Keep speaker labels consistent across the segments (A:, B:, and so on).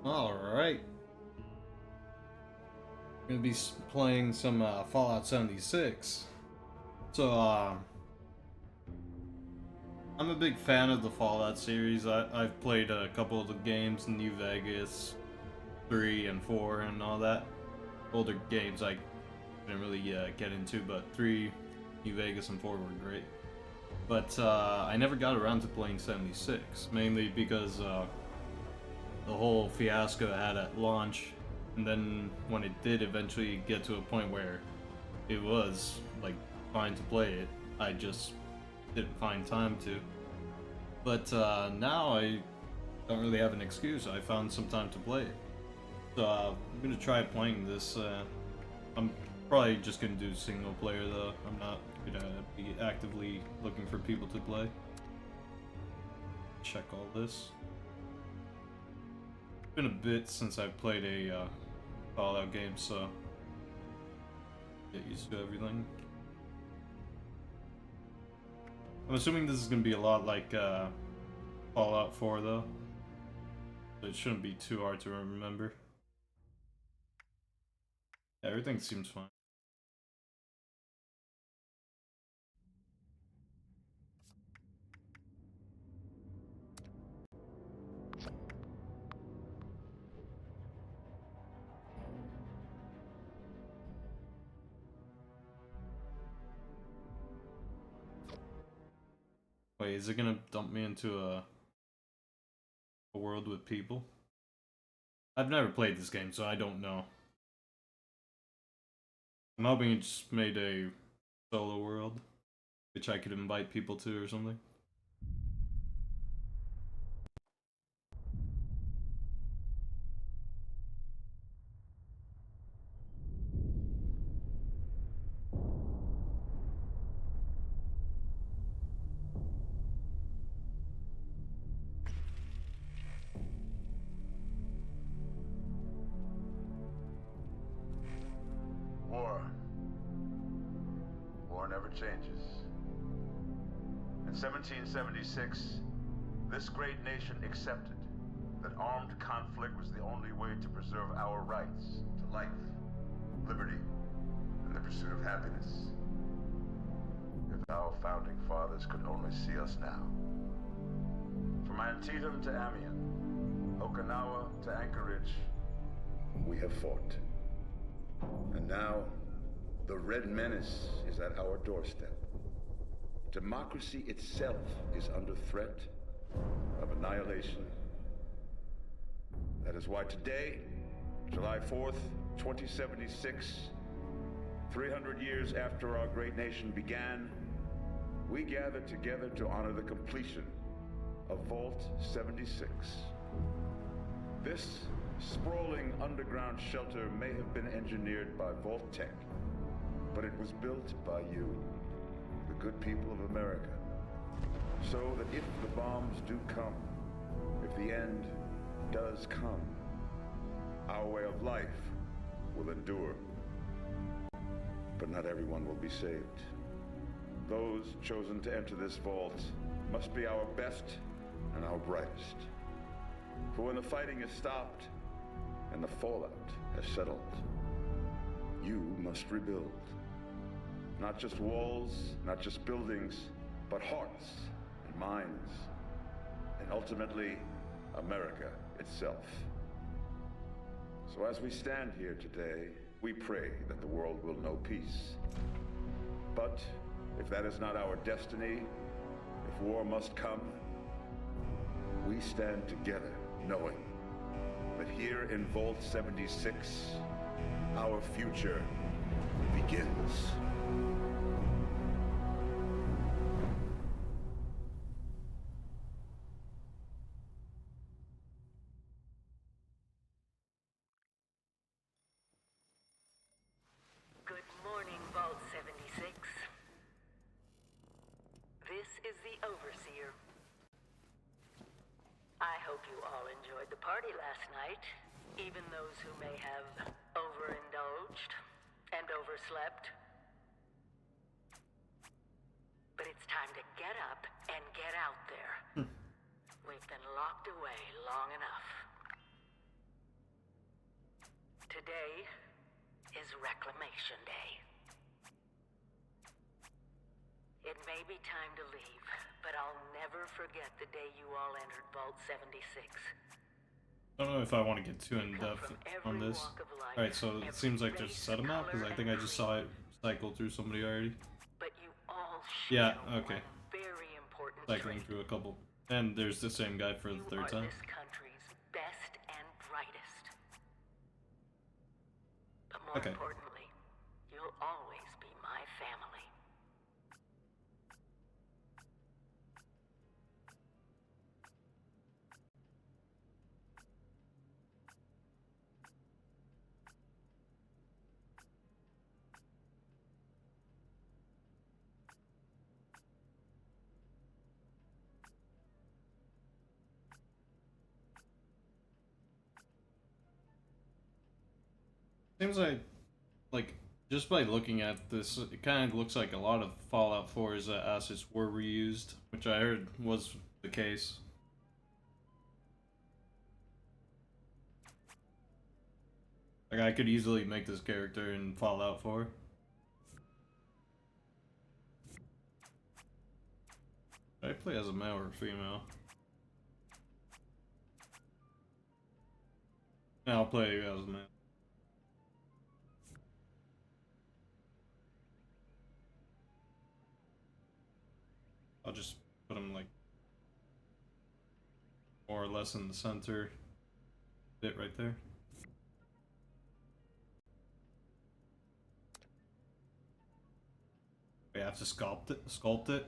A: Alright. Gonna be playing some Fallout 76. So, I'm a big fan of the Fallout series. I've played a couple of the games, New Vegas 3 and 4 and all that. Older games I didn't really get into, but 3, New Vegas, and 4 were great. But I never got around to playing 76, mainly because the whole fiasco it had at launch, and then when it did eventually get to a point where it was like fine to play it, I just didn't find time to. But now I don't really have an excuse. I found some time to play it, so I'm gonna try playing this. I'm probably just gonna do single player though. I'm not gonna be actively looking for people to play. Check all this. It's been a bit since I played a Fallout game, so get used to everything. I'm assuming this is gonna be a lot like Fallout 4 though. So it shouldn't be too hard to remember. Yeah, everything seems fine. Wait, is it gonna dump me into a world with people? I've never played this game, so I don't know. I'm hoping it just made a solo world, which I could invite people to or something.
B: War. War never changes. In 1776, this great nation accepted that armed conflict was the only way to preserve our rights to life, liberty, and the pursuit of happiness. If our founding fathers could only see us now. From Antietam to Amiens, Okinawa to Anchorage, we have fought. And now, the Red Menace is at our doorstep. Democracy itself is under threat of annihilation. That is why today, July 4th, 2076, 300 years after our great nation began, we gather together to honor the completion of Vault 76. This sprawling underground shelter may have been engineered by Vault-Tec, but it was built by you, the good people of America, so that if the bombs do come, if the end does come, our way of life will endure. But not everyone will be saved. Those chosen to enter this vault must be our best and our brightest. For when the fighting is stopped and the fallout has settled, you must rebuild. Not just walls, not just buildings, but hearts and minds, and ultimately, America itself. So as we stand here today, we pray that the world will know peace. But if that is not our destiny, if war must come, we stand together knowing that here in Vault 76, our future begins.
C: Good morning, Vault 76. This is the Overseer. I hope you all enjoyed the party last night, even those who may have overindulged and overslept. But it's time to get up and get out there. We've been locked away long enough. Today is Reclamation Day. It may be time to leave, but I'll never forget the day you all entered Vault 76.
A: I don't know if I want to get too in depth on this. Alright, so it seems like there's a setup map, because I think I just saw it cycle through somebody already.
C: But you all
A: Yeah,
C: share
A: okay.
C: one very important
A: Cycling
C: trait.
A: through a couple. And there's the same guy for the
C: You
A: third
C: are
A: time.
C: this country's best and brightest. But more
A: Okay.
C: importantly, you'll always be my family.
A: Seems like, just by looking at this, it kind of looks like a lot of Fallout 4's assets were reused, which I heard was the case. Like, I could easily make this character in Fallout 4. Should I play as a male or a female? Yeah, I'll play as a male. I'll just put him like more or less in the center bit right there. We have to sculpt it.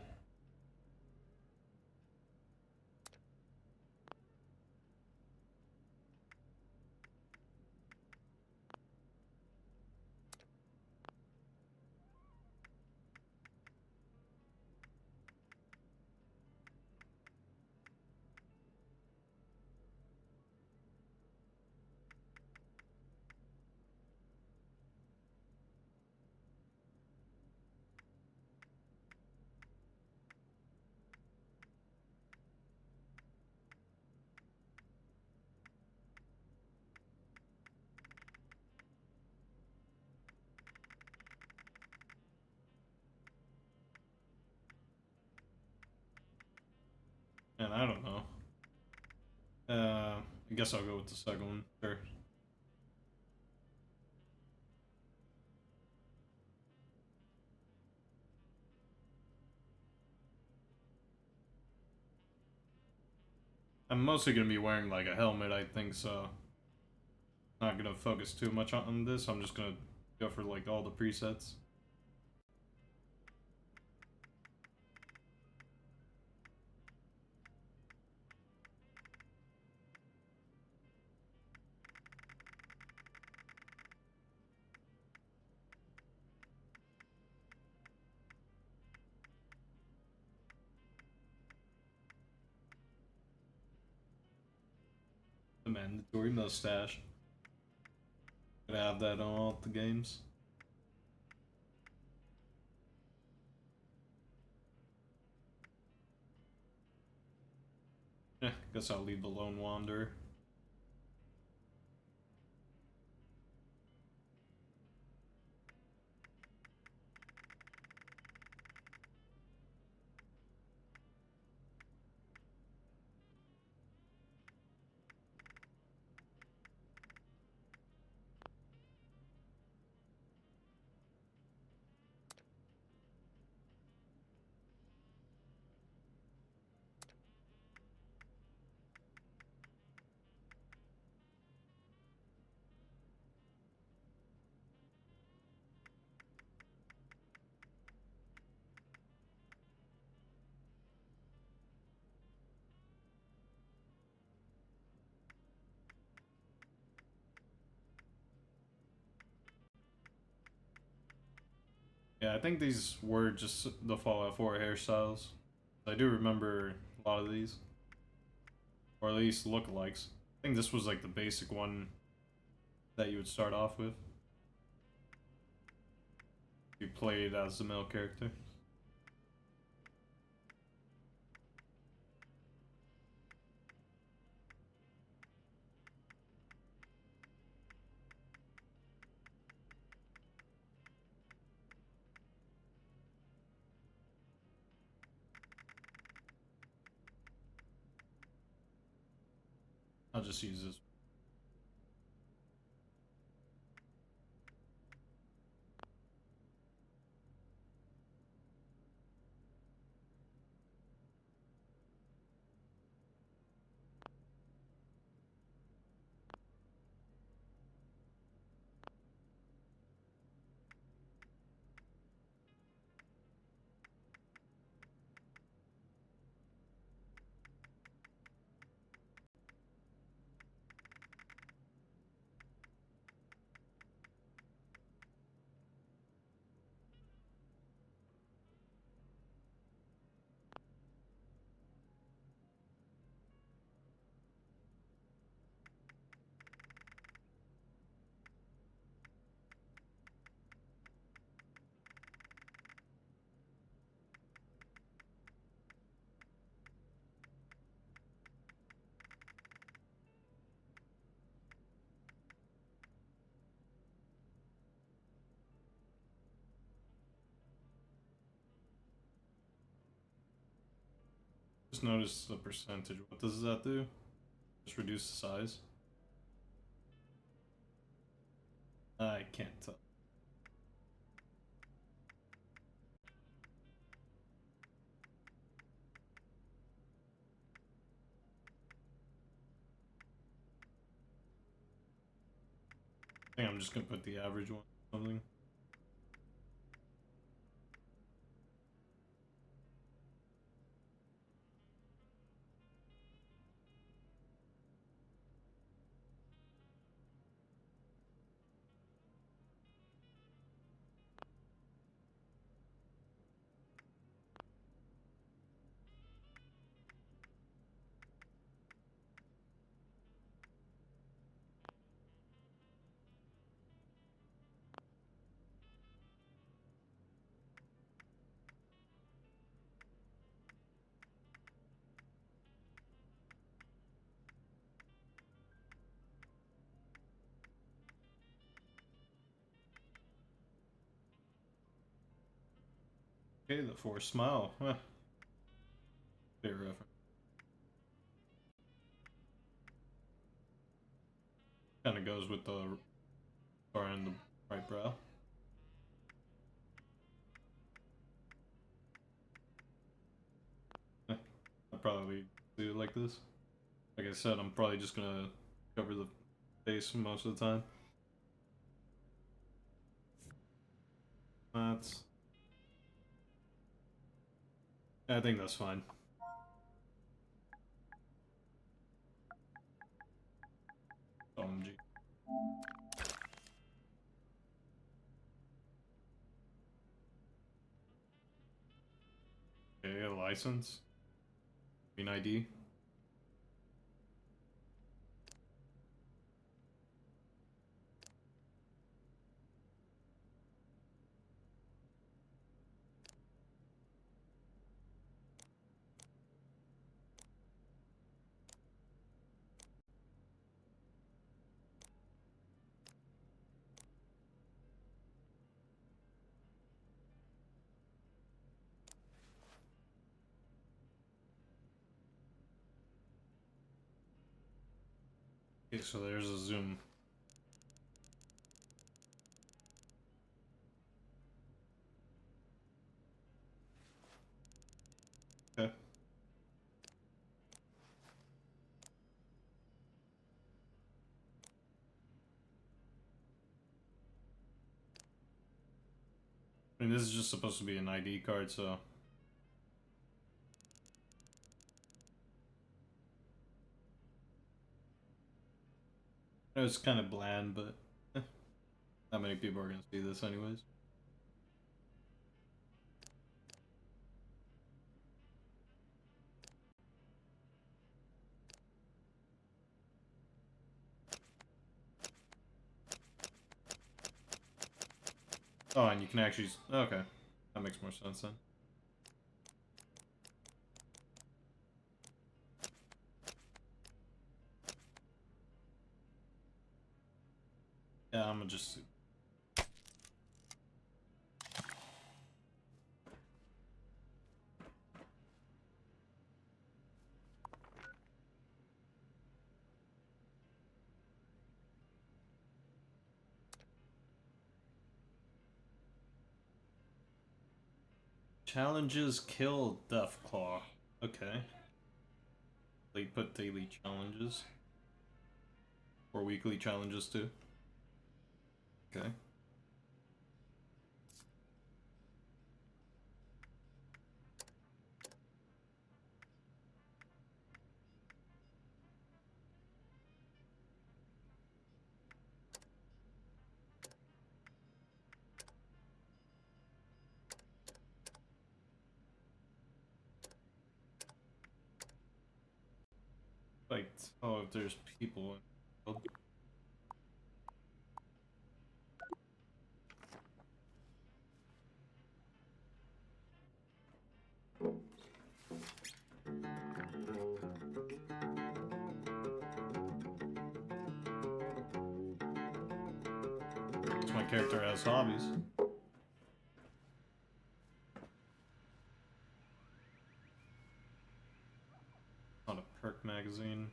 A: And I don't know. I guess I'll go with the second one. Sure. I'm mostly gonna be wearing like a helmet, I think, so not gonna focus too much on this. I'm just gonna go for like all the presets. The mandatory mustache. Gotta have that on all the games. Guess I'll leave the Lone Wanderer. Yeah, I think these were just the Fallout 4 hairstyles. I do remember a lot of these. Or at least lookalikes. I think this was like the basic one that you would start off with. You played as the male character. I'll just use this. Just notice the percentage. What does that do? Just reduce the size? I can't tell. I think I'm just gonna put the average one or something. Okay, the forced smile. Huh. Fair reference. Kind of goes with the scar in the right brow. I'll probably do it like this. Like I said, I'm probably just gonna cover the face most of the time. That's... I think that's fine. OMG. Okay, a license. Green ID. Okay, so there's a zoom. Okay. I mean, this is just supposed to be an ID card, so... I know it's kind of bland, but... not many people are gonna see this anyways. Oh, and you can actually... Okay. That makes more sense then. Yeah, I'm gonna just... Challenges kill Deathclaw. Okay. They put daily challenges. Or weekly challenges too. Okay. Like, oh, if there's people in the world. My character has hobbies. Not a perk magazine.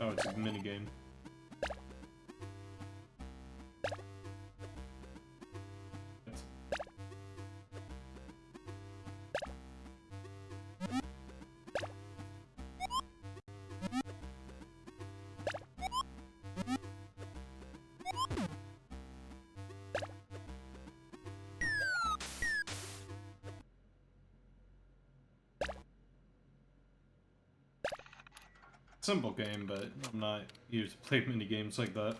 A: Oh, it's a minigame. Simple game, but I'm not used to play mini games like that.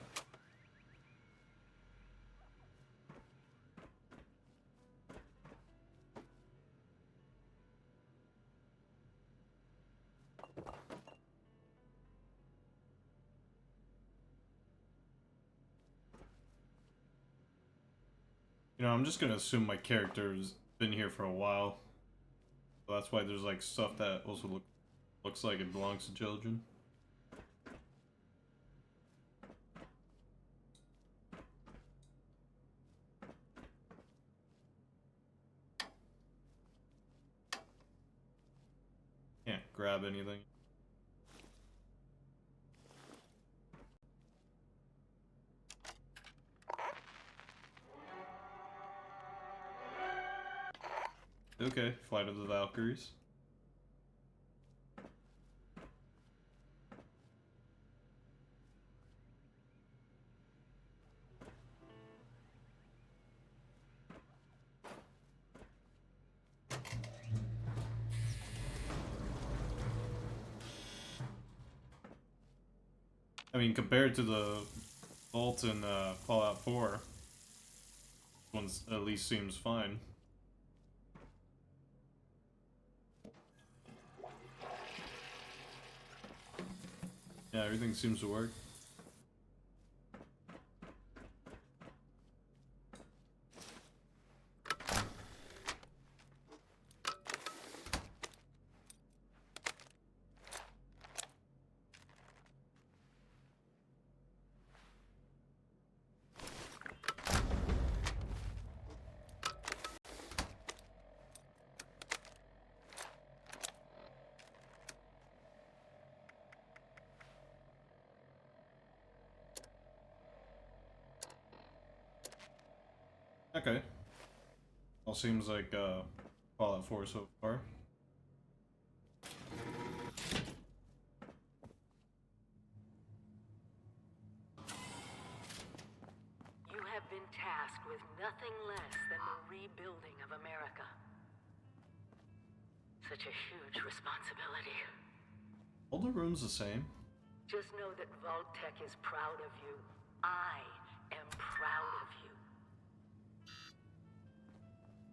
A: You know, I'm just gonna assume my character's been here for a while. So that's why there's like stuff that also looks like it belongs to children. Can't grab anything. Okay, Flight of the Valkyries. I mean, compared to the vault in Fallout 4, this one at least seems fine. Yeah, everything seems to work. Okay. All seems like Fallout 4 so far.
C: You have been tasked with nothing less than the rebuilding of America. Such a huge responsibility.
A: All the rooms the same.
C: Just know that Vault-Tec is proud of you. I am proud of you.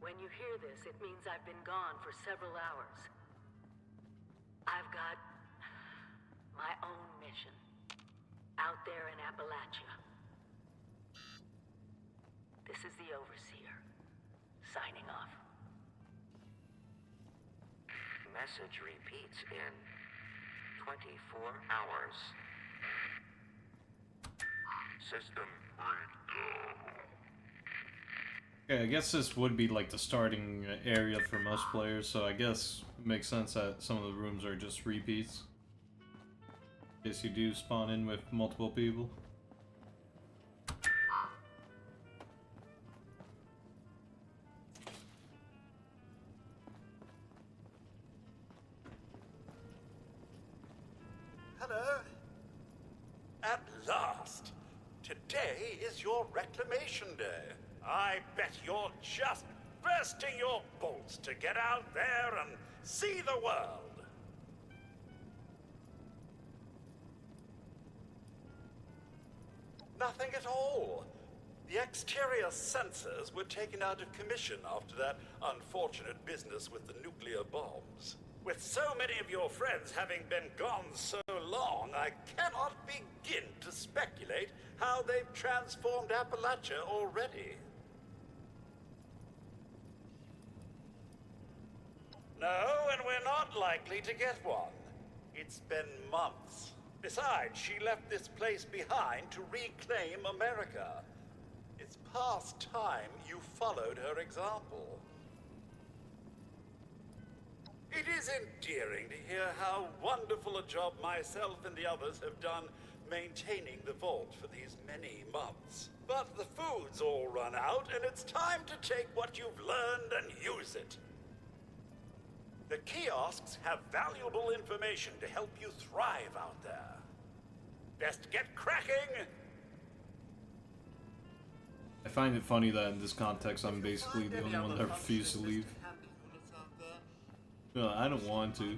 C: When you hear this, it means I've been gone for several hours. I've got my own mission out there in Appalachia. This is the Overseer, signing off.
D: Message repeats in 24 hours. System breakdown.
A: Yeah, I guess this would be like the starting area for most players, so I guess it makes sense that some of the rooms are just repeats. In case you do spawn in with multiple people.
E: Hello. At last! Today is your reclamation day. I bet you're just bursting your bolts to get out there and see the world. Nothing at all. The exterior sensors were taken out of commission after that unfortunate business with the nuclear bombs. With so many of your friends having been gone so long, I cannot begin to speculate how they've transformed Appalachia already. No, and we're not likely to get one. It's been months. Besides, she left this place behind to reclaim America. It's past time you followed her example. It is endearing to hear how wonderful a job myself and the others have done maintaining the vault for these many months. But the food's all run out, and it's time to take what you've learned and use it. The kiosks have valuable information to help you thrive out there. Best get cracking!
A: I find it funny that in this context I'm basically the only one that refused to leave. No, I don't want to.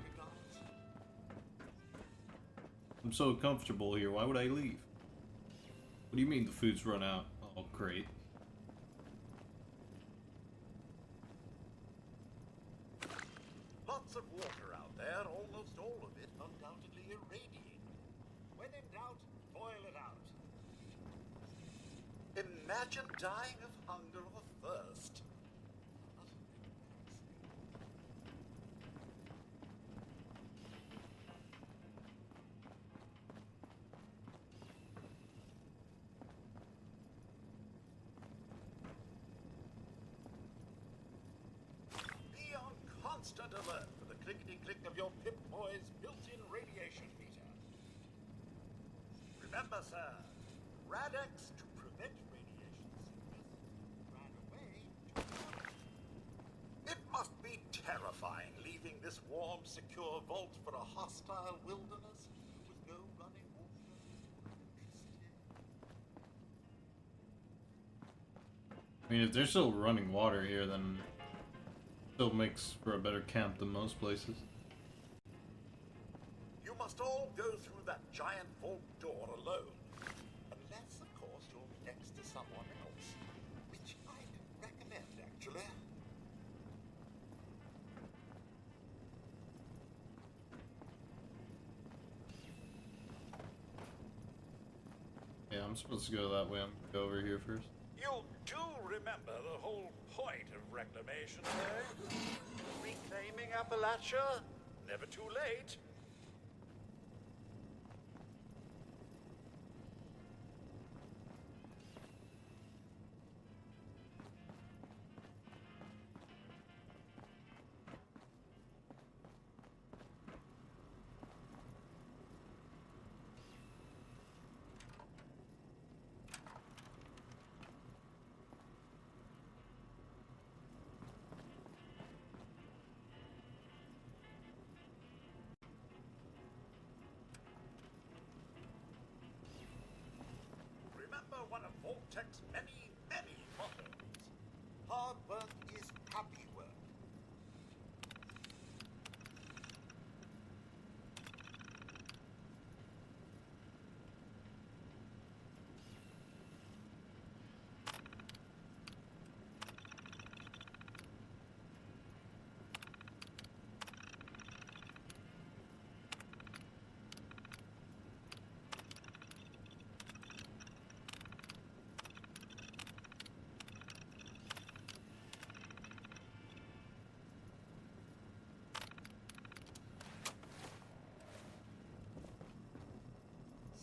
A: I'm so comfortable here, why would I leave? What do you mean the food's run out? Oh, great.
E: Lots of water out there, almost all of it undoubtedly irradiated. When in doubt, boil it out. Imagine dying of hunger or thirst. Be on constant alert for the clickety-click of your Pip-Boy's built-in radiation meter. Remember, sir, Rad-X to prevent radiation sickness, Rad-Away to cure it. It must be terrifying leaving this warm, secure vault for a hostile wilderness with no running water or electricity.
A: I mean, if there's still running water here, then it still makes for a better camp than most places.
E: You must all go through that giant vault door alone. Unless, of course, you're next to someone else. Which I'd recommend, actually.
A: Yeah, I'm supposed to go that way. I'm gonna go over here first.
E: You do remember the whole point of reclamation, eh? Reclaiming Appalachia? Never too late. Remember one of Vault-Tech's many, many mottos. Hard work is happy work.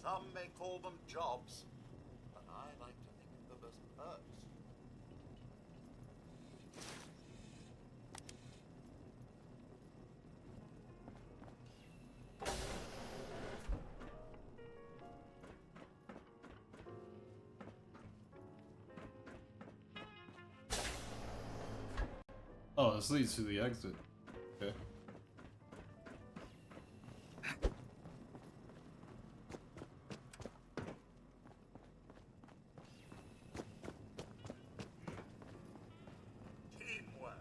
E: Some may call them jobs, but I like to think of them as perks.
A: this leads to the exit. Okay.
E: Teamwork.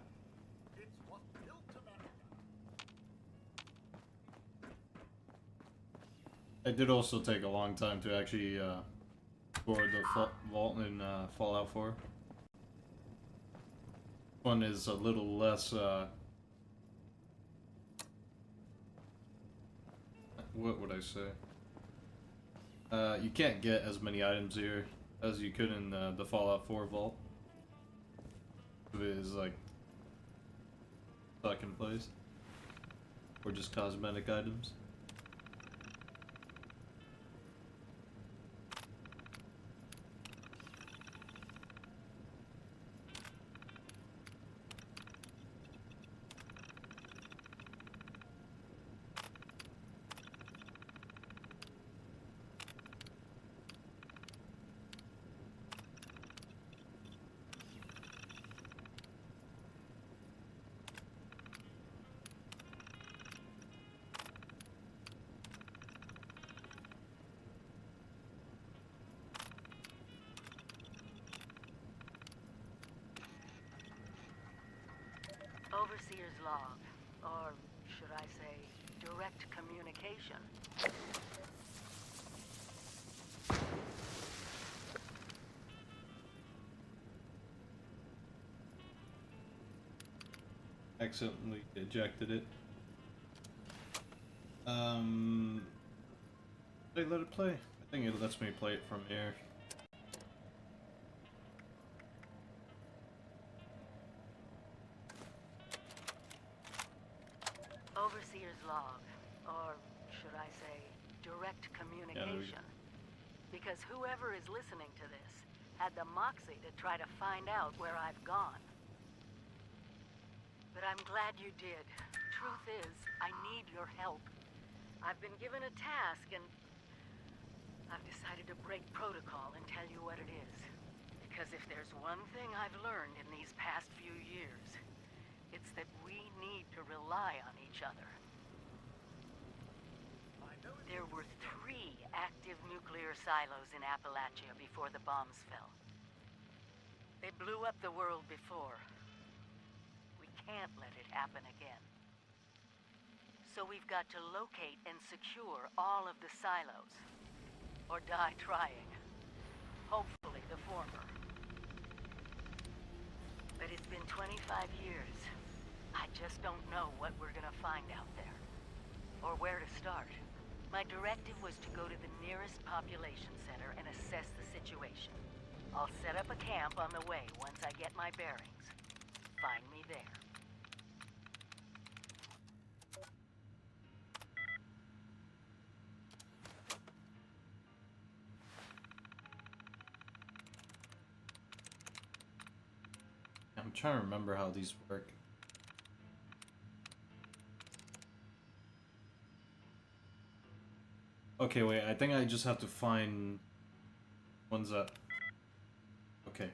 E: It's what built America.
A: It did also take a long time to actually score the vault in Fallout 4. One is a little less what would I say? You can't get as many items here as you could in the Fallout 4 vault. It is like stuck in place. Or just cosmetic items.
C: Overseer's log, or should I say, direct communication.
A: Accidentally ejected it. Did I let it play? I think it lets me play it from here.
C: Overseer's log, or should I say, direct communication. Because whoever is listening to this had the moxie to try to find out where I've gone. But I'm glad you did. Truth is, I need your help. I've been given a task and I've decided to break protocol and tell you what it is. Because if there's one thing I've learned in these past few years, it's that we need to rely on each other. There were 3 active nuclear silos in Appalachia before the bombs fell. They blew up the world before. We can't let it happen again. So we've got to locate and secure all of the silos. Or die trying. Hopefully the former. But it's been 25 years. I just don't know what we're gonna find out there. Or where to start. My directive was to go to the nearest population center and assess the situation. I'll set up a camp on the way once I get my bearings. Find me there.
A: I'm trying to remember how these work. Okay, wait, I think I just have to find ones that... Okay.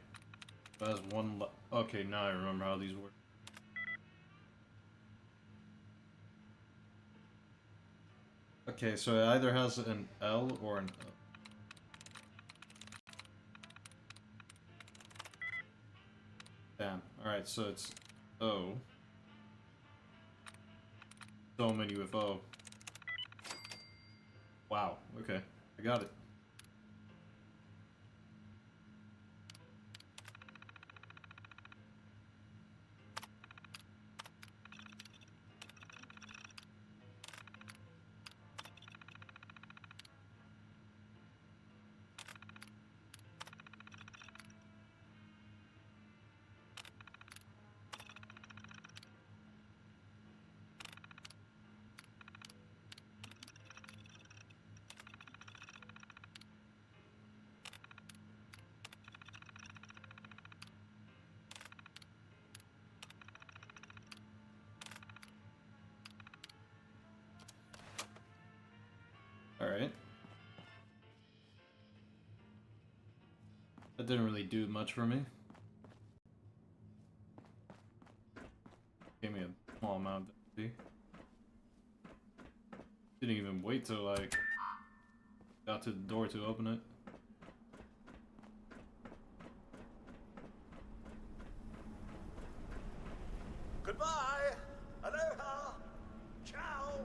A: That's one okay, now I remember how these work. Okay, so it either has an L or an O. Damn. Alright, so it's O. So many with O. Wow, okay. I got it. Alright. That didn't really do much for me. Didn't even wait till I got to the door to open it.
E: Goodbye. Aloha. Ciao.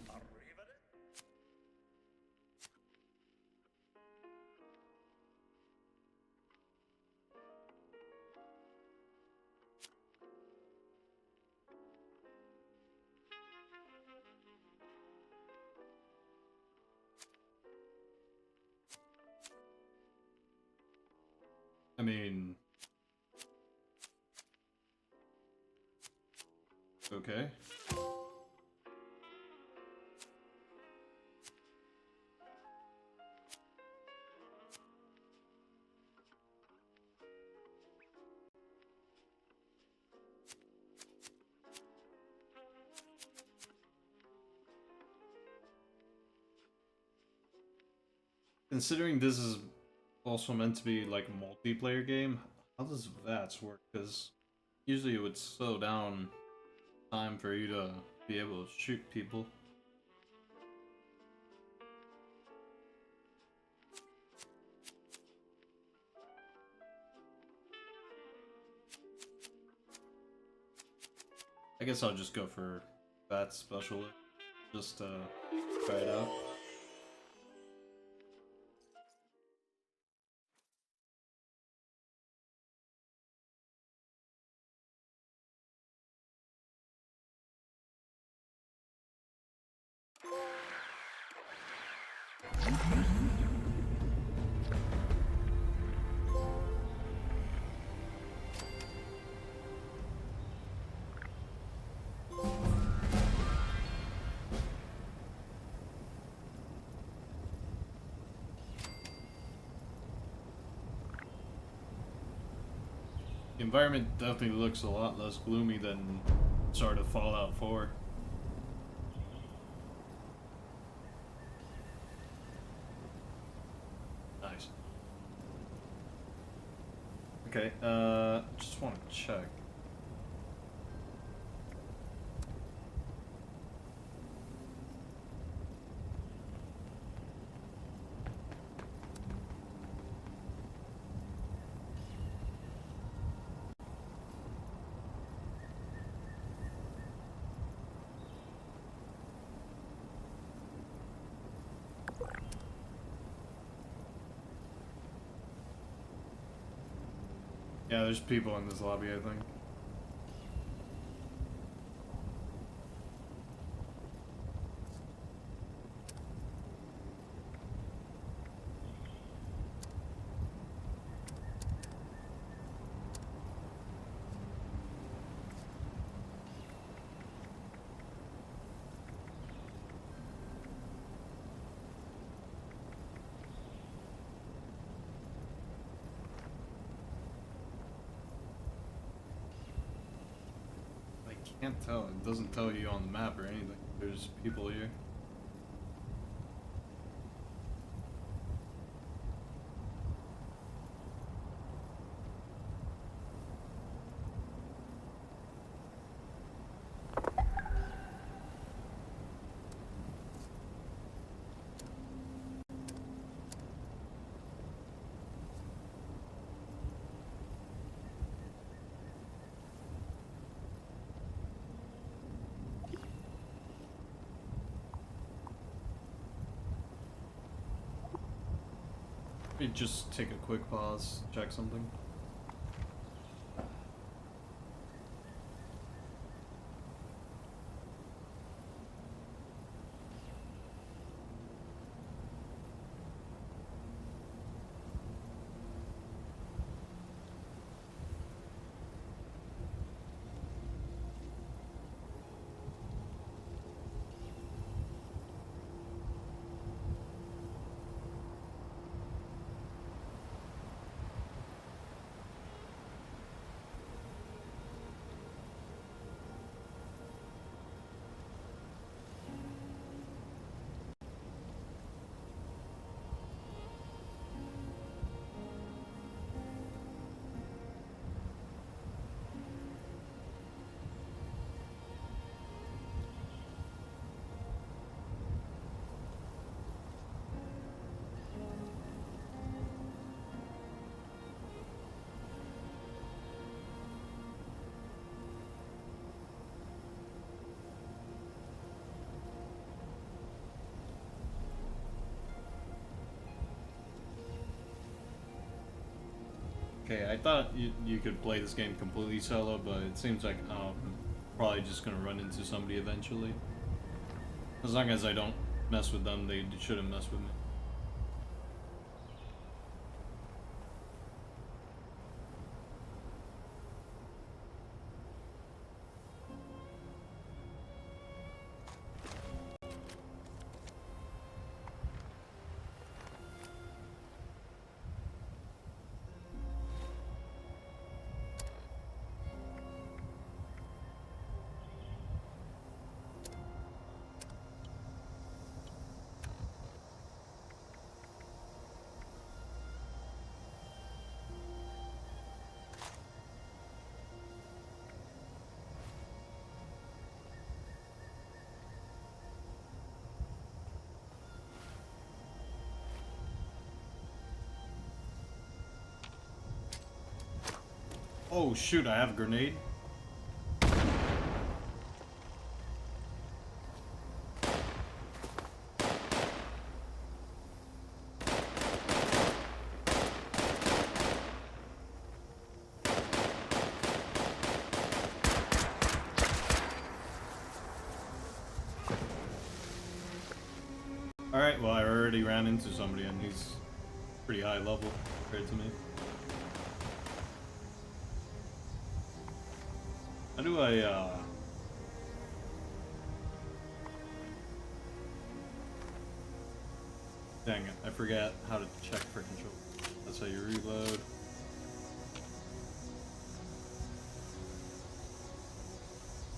E: Arrivederci.
A: I mean... Okay. Considering this is also meant to be like a multiplayer game, how does VATS work? Because usually it would slow down time for you to be able to shoot people. I guess I'll just go for VATS specialist, just to try it out. The environment definitely looks a lot less gloomy than sort of Fallout 4. Nice. Okay, just want to check. Yeah, there's people in this lobby, I think. I can't tell. It doesn't tell you on the map or anything. There's people here. Let me just take a quick pause, check something. Okay, I thought you could play this game completely solo, but it seems like I'm probably just gonna run into somebody eventually. As long as I don't mess with them, they shouldn't mess with me. Oh shoot, I have a grenade. Alright, well I already ran into somebody and he's pretty high level compared to me. How do I, Dang it, I forgot how to check for control. That's how you reload.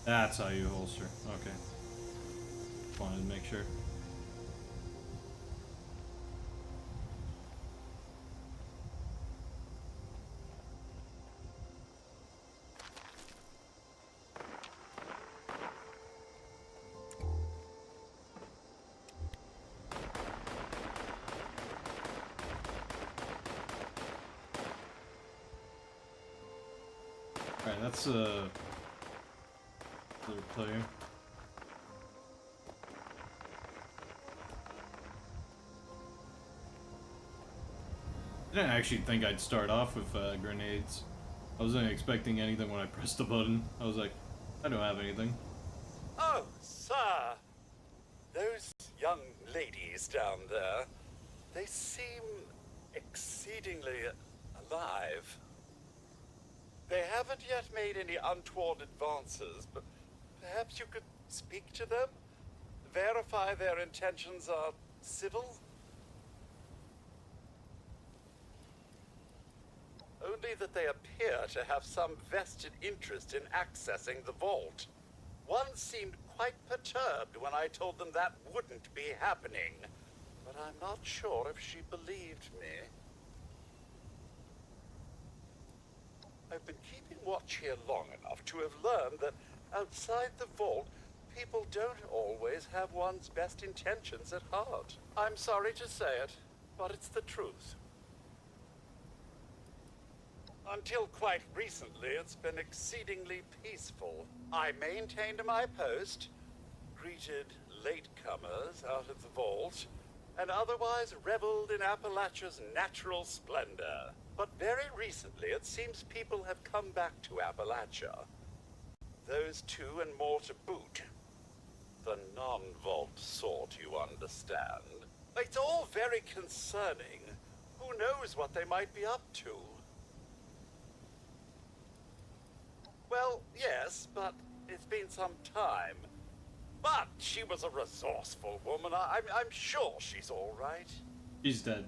A: That's how you holster. Okay. Just wanted to make sure. Alright, that's other player. I didn't actually think I'd start off with grenades. I wasn't expecting anything when I pressed the button. I was like, I don't have anything.
E: Oh, sir. Those young ladies down there, they seem exceedingly alive. They haven't yet made any untoward advances, but perhaps you could speak to them? Verify their intentions are civil? Only that they appear to have some vested interest in accessing the vault. One seemed quite perturbed when I told them that wouldn't be happening, but I'm not sure if she believed me. I've been keeping watch here long enough to have learned that outside the vault, people don't always have one's best intentions at heart. I'm sorry to say it, but it's the truth. Until quite recently, it's been exceedingly peaceful. I maintained my post, greeted latecomers out of the vault, and otherwise reveled in Appalachia's natural splendor. But very recently, it seems people have come back to Appalachia. Those two and more to boot. The non-vault sort, you understand. It's all very concerning. Who knows what they might be up to? Well, yes, but it's been some time. But she was a resourceful woman. I'm sure she's all right.
A: He's dead.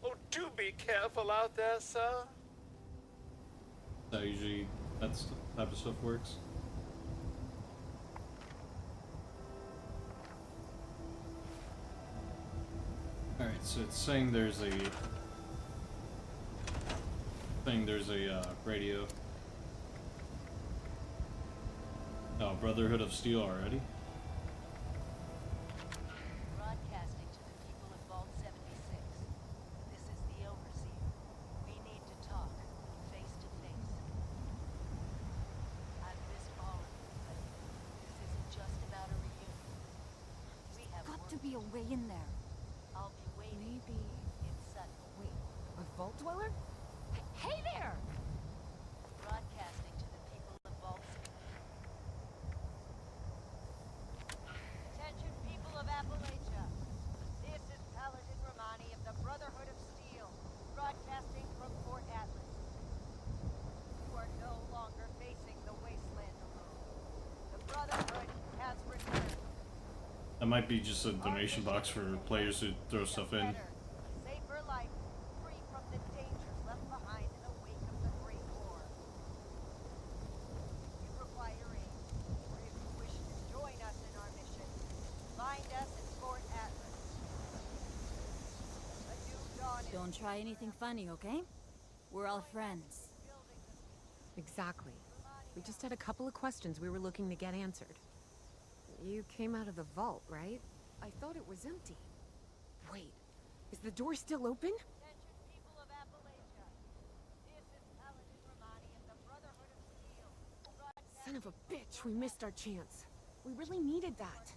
E: Oh, do be careful out there, sir.
A: That usually, that's the type of stuff works. Alright, so it's saying there's a radio. Oh, Brotherhood of Steel already?
C: Broadcasting to the people of Vault 76. This is the Overseer. We need to talk, face to face. I've missed all of you, but this isn't just about a reunion. We have
F: Got
C: work.
F: to be a way in there.
C: I'll be waiting.
F: Maybe.
C: In Sutton.
F: Wait. Vault Dweller? Hey there!
C: Broadcasting to the people of Volsky. Attention, people of Appalachia. This is Paladin Romani of the Brotherhood of Steel, broadcasting from Fort Atlas. You are no longer facing the wasteland alone. The Brotherhood has returned.
A: That might be just a donation box for players who throw stuff in.
C: Safer life, free from the dangers left behind in the wake of the Great War. If you require aid, or if you wish to join us in our mission, find us at Fort Atlas. A new dawn is
G: Don't try anything funny, okay? We're all friends.
C: building the future.
F: Exactly. We just had a couple of questions we were looking to get answered. You came out of the vault, right? I thought it was empty. Wait, is the door still open?
C: Attention, people of Appalachia. This is Paladin Romani of the Brotherhood of Steel.
F: Son of a bitch, we missed our chance. We really needed that.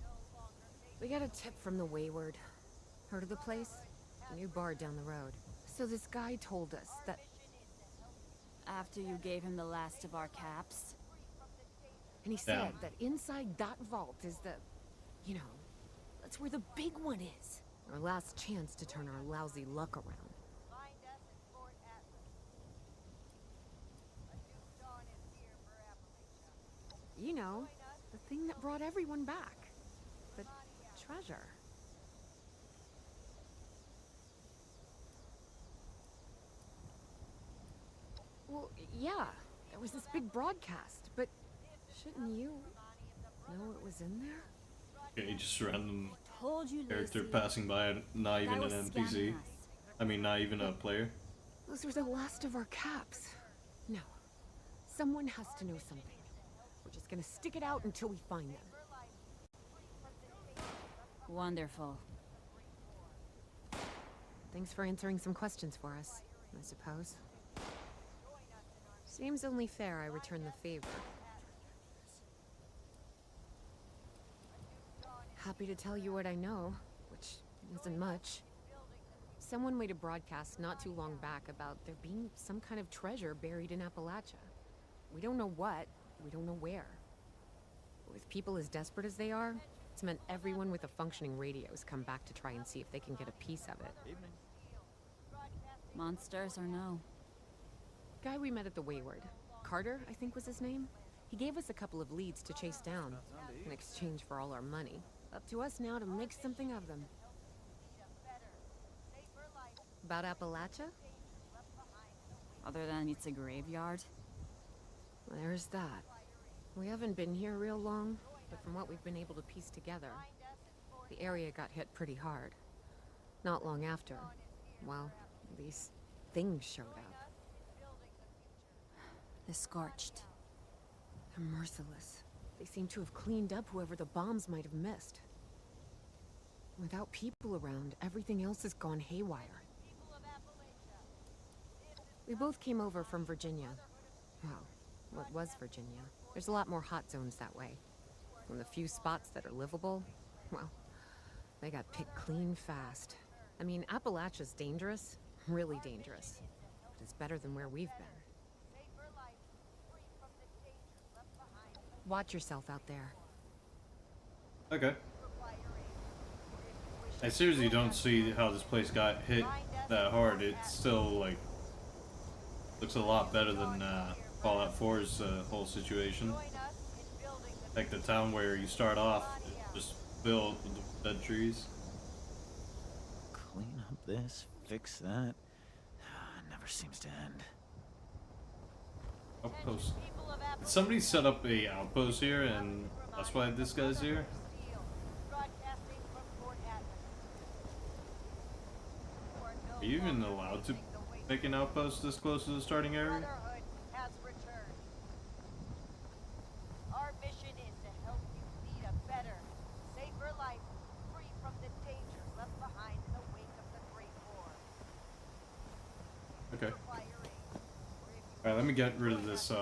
F: We got a tip from the Wayward. Heard of the place? A new bar down the road. So this guy told us that...
G: After you gave him the last of our caps.
F: And he said that inside that vault is the... You know, that's where the big one is. Our last chance to turn our lousy luck around.
C: Find us at Fort Atlas. A new dawn is here for Appalachia.
F: You know, the thing that brought everyone back. The treasure. Well, yeah, there was this big broadcast, but shouldn't you know it was in there?
A: Okay, just random
G: Told you,
A: character
G: Lacey.
A: passing by, not
G: Guy
A: even
G: was
A: an
G: scamming
A: NPC.
G: us.
A: I mean, not even a player.
F: Those were the last of our caps. No. Someone has to know something. We're just gonna stick it out until we find them.
G: Wonderful.
F: Thanks for answering some questions for us, I suppose. Seems only fair I return the favor. Happy to tell you what I know, which isn't much. Someone made a broadcast not too long back about there being some kind of treasure buried in Appalachia. We don't know what, we don't know where. With people as desperate as they are, it's meant everyone with a functioning radio has come back to try and see if they can get a piece of it.
G: Monsters or no?
F: Guy we met at the Wayward. Carter, I think was his name. He gave us a couple of leads to chase down, in exchange for all our money. Up to us now to make something of them. About Appalachia?
G: Other than it's a graveyard?
F: There's that. We haven't been here real long, but from what we've been able to piece together, the area got hit pretty hard. Not long after, well, these things showed up.
G: The Scorched.
F: They're merciless. They seem to have cleaned up whoever the bombs might have missed. Without people around, everything else has gone haywire. We both came over from Virginia. Well, what was Virginia? There's a lot more hot zones that way. And the few spots that are livable, well, they got picked clean fast. I mean, Appalachia's dangerous, really dangerous. But it's better than where we've been. Watch yourself out there.
A: Okay. I seriously don't see how this place got hit that hard. It's still, like, looks a lot better than Fallout 4's whole situation. Like the town where you start off, just filled with dead trees.
H: Clean up this, fix that. It never seems to end.
A: Outpost. Did somebody set up a outpost here and that's why this guy's here? Are you even allowed to make an outpost this close to the starting area?
C: Our mission is to help you lead a better, safer life, free from the dangers left behind in the wake of the Great War.
A: Okay. Alright, let me get rid of this,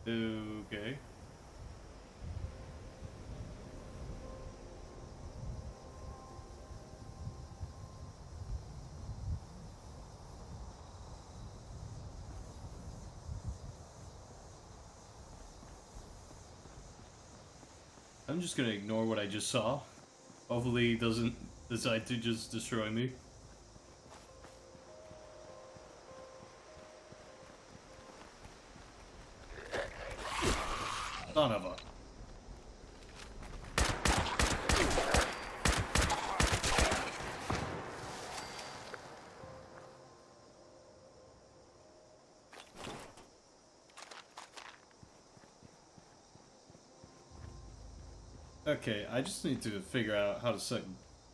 A: Okay. I'm just gonna ignore what I just saw. Hopefully he doesn't decide to just destroy me. Son of a... Okay, I just need to figure out how to set,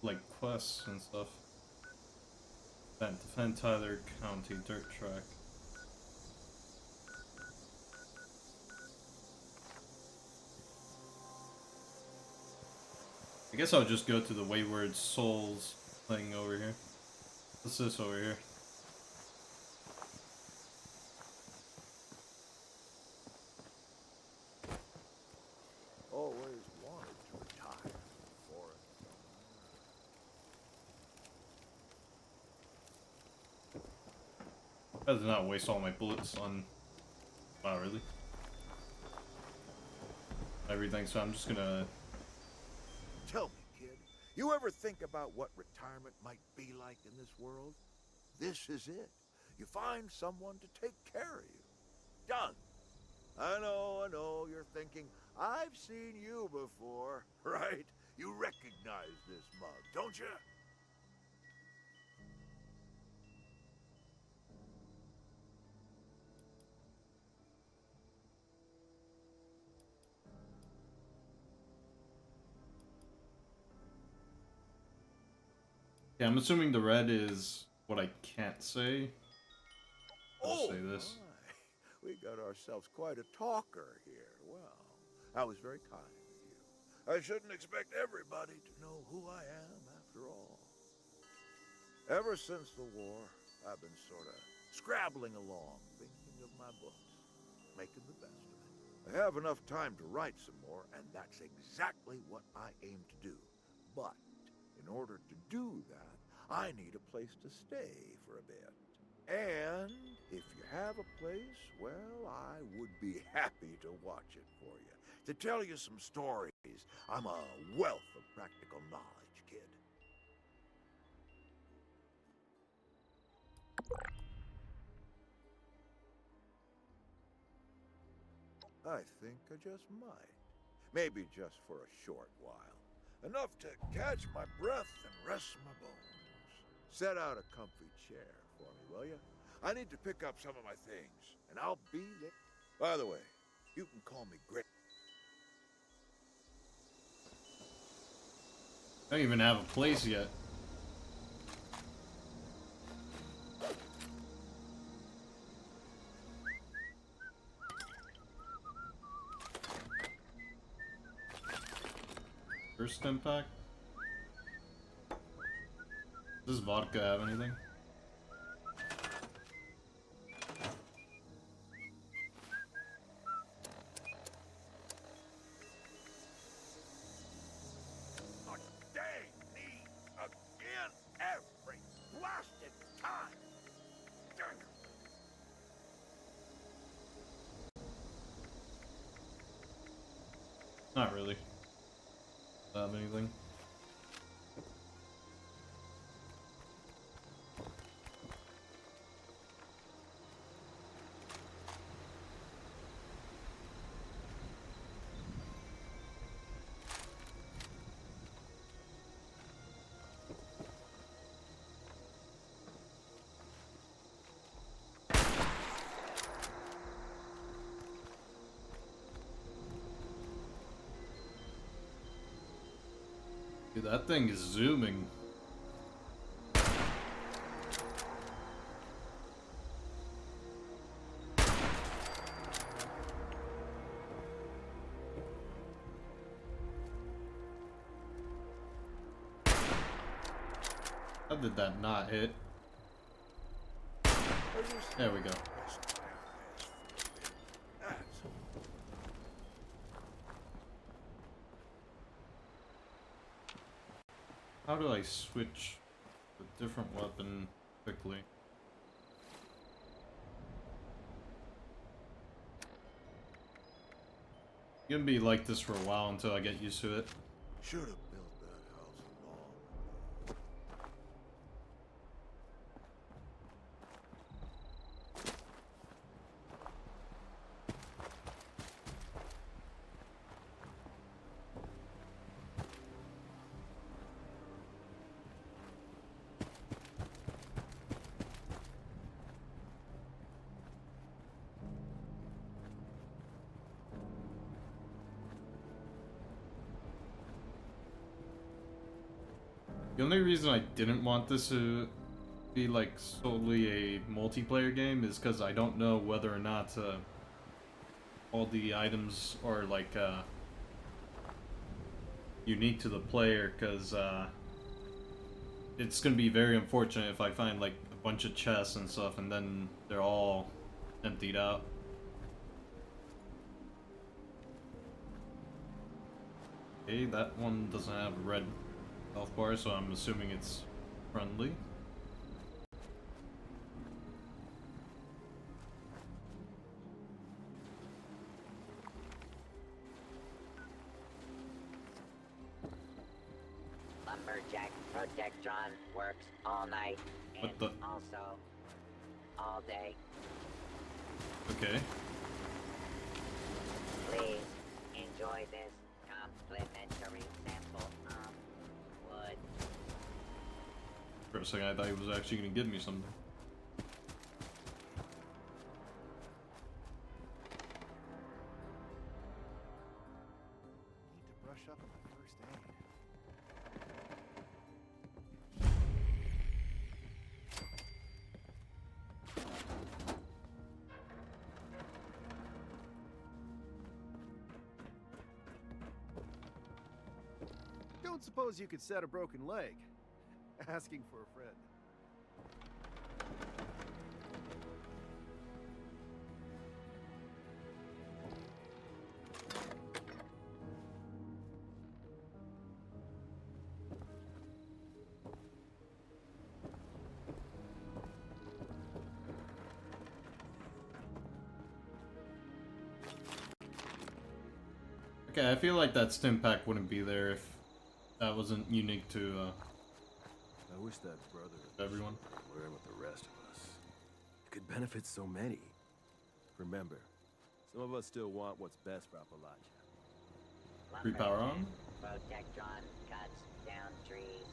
A: like, quests and stuff. Defend Tyler County Dirt Track. I guess I'll just go to the Wayward Souls thing over here. What's this over here?
I: Always wanted to retire before
A: I did not waste all my bullets on... Not really. Everything, so I'm just gonna...
I: Tell me, kid, you ever think about what retirement might be like in this world? This is it. You find someone to take care of you. Done. I know, you're thinking, I've seen you before, right? You recognize this mug, don't you?
A: Yeah, I'm assuming the red is what I can't say. I'll say this.
I: My. We got ourselves quite a talker here. Well, that was very kind of you. I shouldn't expect everybody to know who I am, after all. Ever since the war, I've been sort of scrabbling along, thinking of my books, making the best of it. I have enough time to write some more, and that's exactly what I aim to do. But in order to do that, I need a place to stay for a bit. And if you have a place, well, I would be happy to watch it for you. To tell you some stories. I'm a wealth of practical knowledge, kid. I think I just might. Maybe just for a short while. Enough to catch my breath and rest my bones. Set out a comfy chair for me, will you? I need to pick up some of my things, and I'll be there. By the way, you can call me Greg.
A: I don't even have a place yet. First impact? Does vodka have anything?
I: Dang me again every blasted time. Dang it.
A: Not really. Have anything? Dude, that thing is zooming. How did that not hit? There we go. How do I switch a different weapon quickly? It's gonna be like this for a while until I get used to it.
I: Should have built that house long ago.
A: The only reason I didn't want this to be like solely a multiplayer game is because I don't know whether or not all the items are like unique to the player, because it's gonna be very unfortunate if I find like a bunch of chests and stuff and then they're all emptied out. Okay, that one doesn't have a red health bar, so I'm assuming it's friendly.
D: Lumberjack Protectron works all night and
A: What the?
D: also all day.
A: Okay.
D: Please enjoy this complimentary sample of wood.
A: For a second, I thought he was actually gonna give me something.
J: Need to brush up on my first aid. Don't suppose you could set a broken leg? Asking for a friend.
A: Okay, I feel like that stim pack wouldn't be there if that wasn't unique to
J: I wish that brother
A: everyone.
J: could learn with the rest of us. It could benefit so many. Remember, some of us still want what's best for Appalachia.
A: Free power on?
D: Protectron cuts down trees,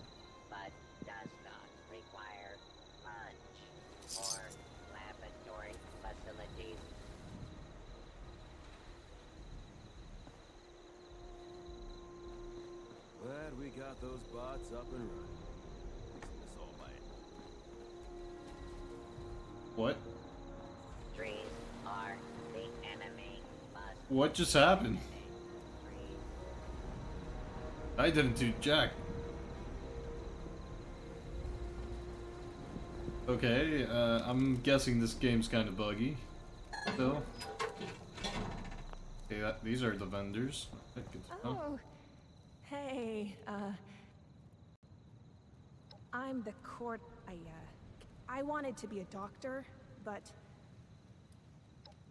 D: but does not require lunch or laboratory facilities.
J: Glad we got those bots up and running. Fixing this all by hand.
A: What?
D: Trees are the enemy. Must
A: What just happened?
D: trees.
A: I didn't do jack. Okay, I'm guessing this game's kind of buggy. Still. Okay, these are the vendors. Good to know.
K: Oh, hey, I'm the court. I wanted to be a doctor, but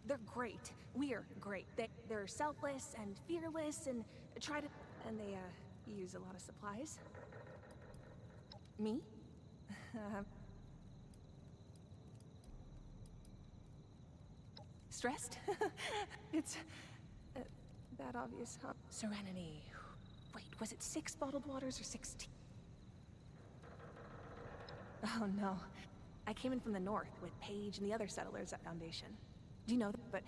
K: they're great. We're great. They're selfless and fearless and they use a lot of supplies. Me? Stressed? It's that obvious, huh? Serenity. Wait, was it 6 bottled waters or 16? Oh no. I came in from the north with Paige and the other settlers at Foundation. Do you know that? But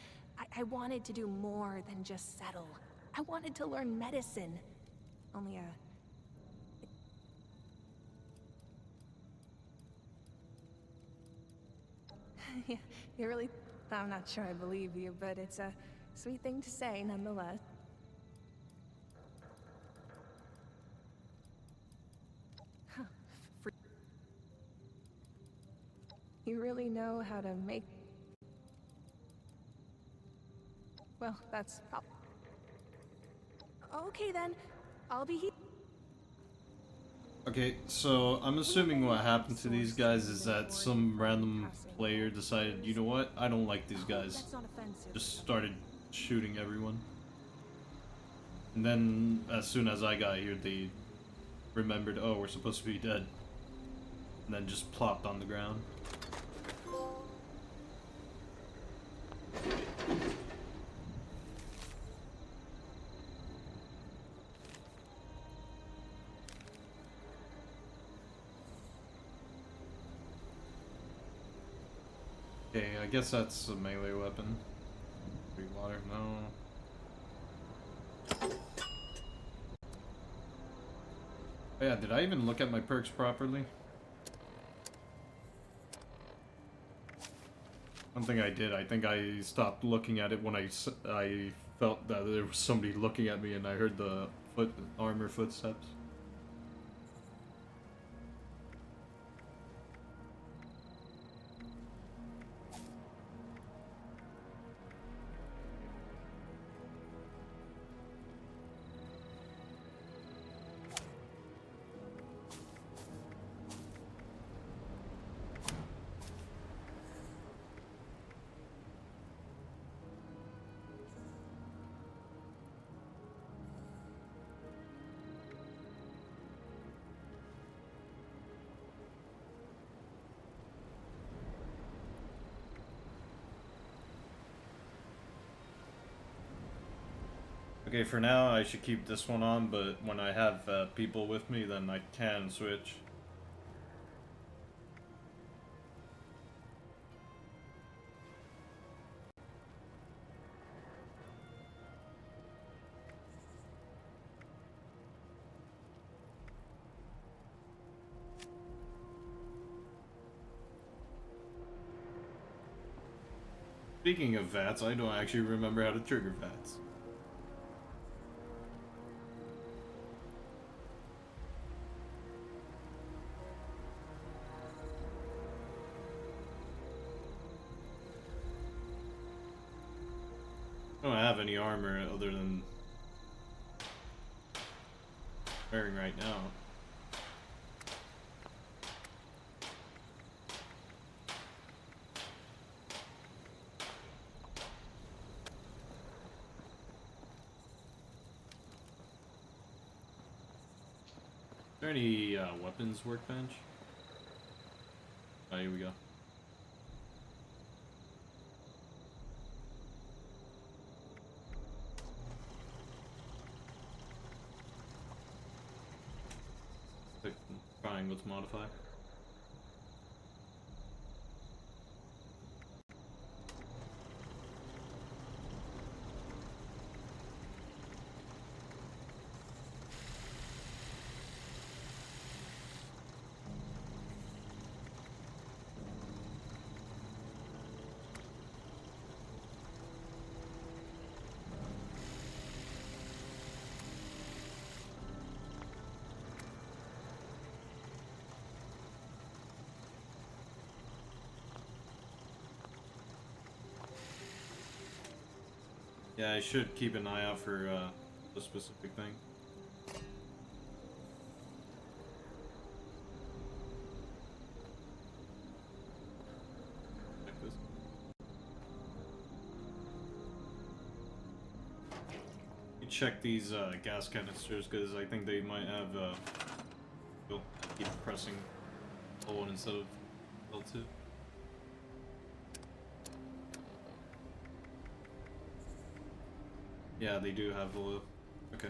K: I wanted to do more than just settle. I wanted to learn medicine. Only, yeah, you really... I'm not sure I believe you, but it's a sweet thing to say nonetheless. Huh. You really know how to make... Well, that's... Okay then. I'll be here.
A: Okay, so I'm assuming what happened to these guys is that some random player decided, you know what, I don't like these guys.
K: That's not offensive.
A: Just started shooting everyone. And then, as soon as I got here, they remembered, oh, we're supposed to be dead. And then just plopped on the ground. Okay, I guess that's a melee weapon. Free water, no. Oh yeah, did I even look at my perks properly? I don't think I did. I think I stopped looking at it when I felt that there was somebody looking at me and I heard the armor footsteps. Okay, for now I should keep this one on, but when I have people with me, then I can switch. Speaking of VATS, I don't actually remember how to trigger VATS. I don't have any armor other than wearing right now. Is there any weapons workbench? Oh, here we go. Click triangle to modify. Yeah, I should keep an eye out for a specific thing. Check this. You check these gas canisters because I think they might have. You'll keep pressing L1 instead of L2. Yeah, they do have the loop. Okay.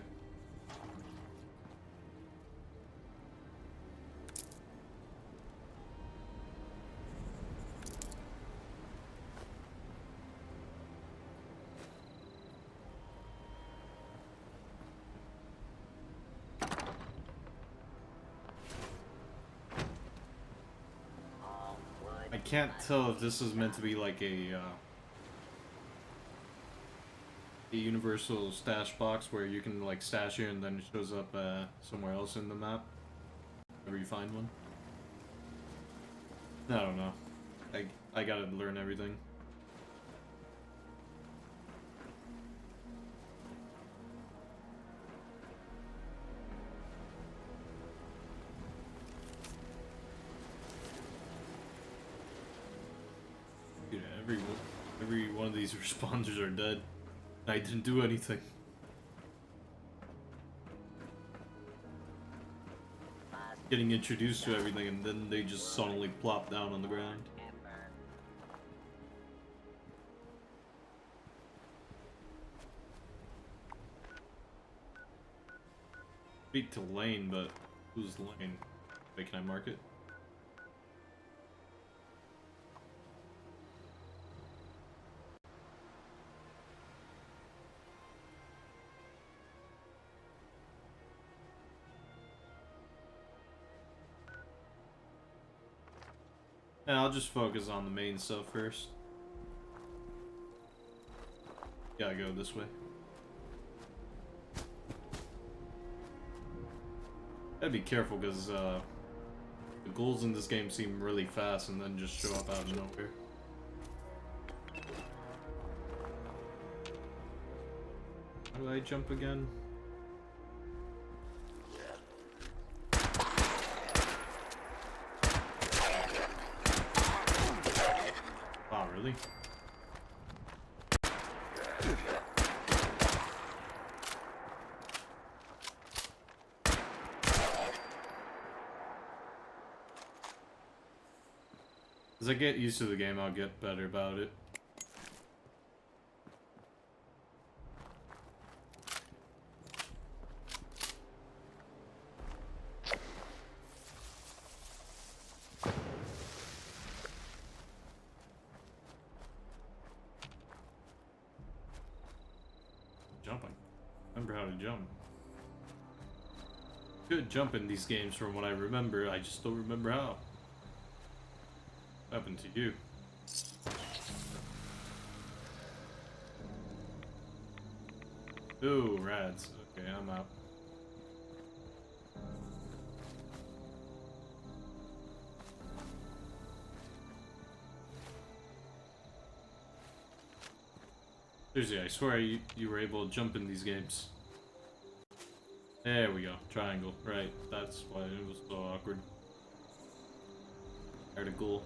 A: I can't tell if this is meant to be like a universal stash box where you can like stash it and then it shows up somewhere else in the map whenever you find one. I don't know. I gotta learn everything. one of these responders are dead. I didn't do anything. Getting introduced to everything and then they just suddenly plop down on the ground. Speak to Lane, but who's Lane? Wait, can I mark it? Yeah, I'll just focus on the main stuff first. Gotta go this way. Gotta be careful because the ghouls in this game seem really fast and then just show up out of nowhere. How do I jump again? Wow, really? As I get used to the game, I'll get better about it. Jumping. Remember how to jump. Good jump in these games from what I remember, I just don't remember how. What happened to you? Ooh, rads. Okay, I'm out. Seriously, I swear you were able to jump in these games. There we go. Triangle. Right. That's why it was so awkward. Tired of ghoul.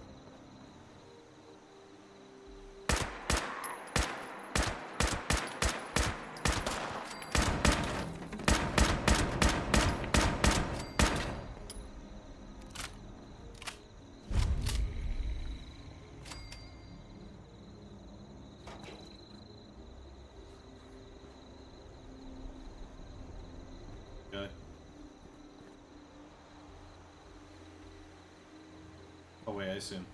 A: Okay. Oh wait, I see him.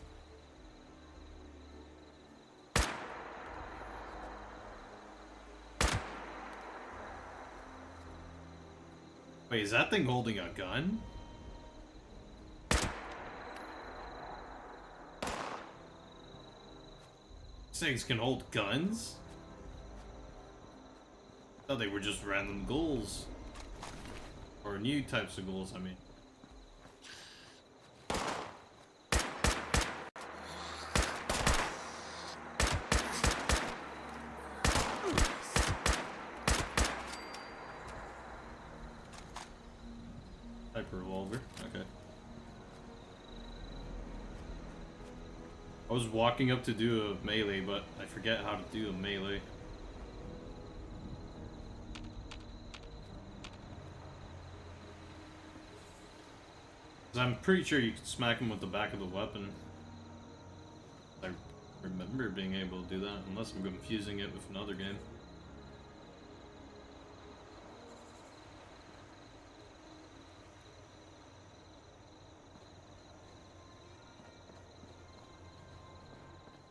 A: Wait, is that thing holding a gun? These things can hold guns? I thought they were just random ghouls. Or new types of ghouls, I mean. Hyper revolver, okay. I was walking up to do a melee, but I forget how to do a melee. I'm pretty sure you can smack him with the back of the weapon. I remember being able to do that, unless I'm confusing it with another game.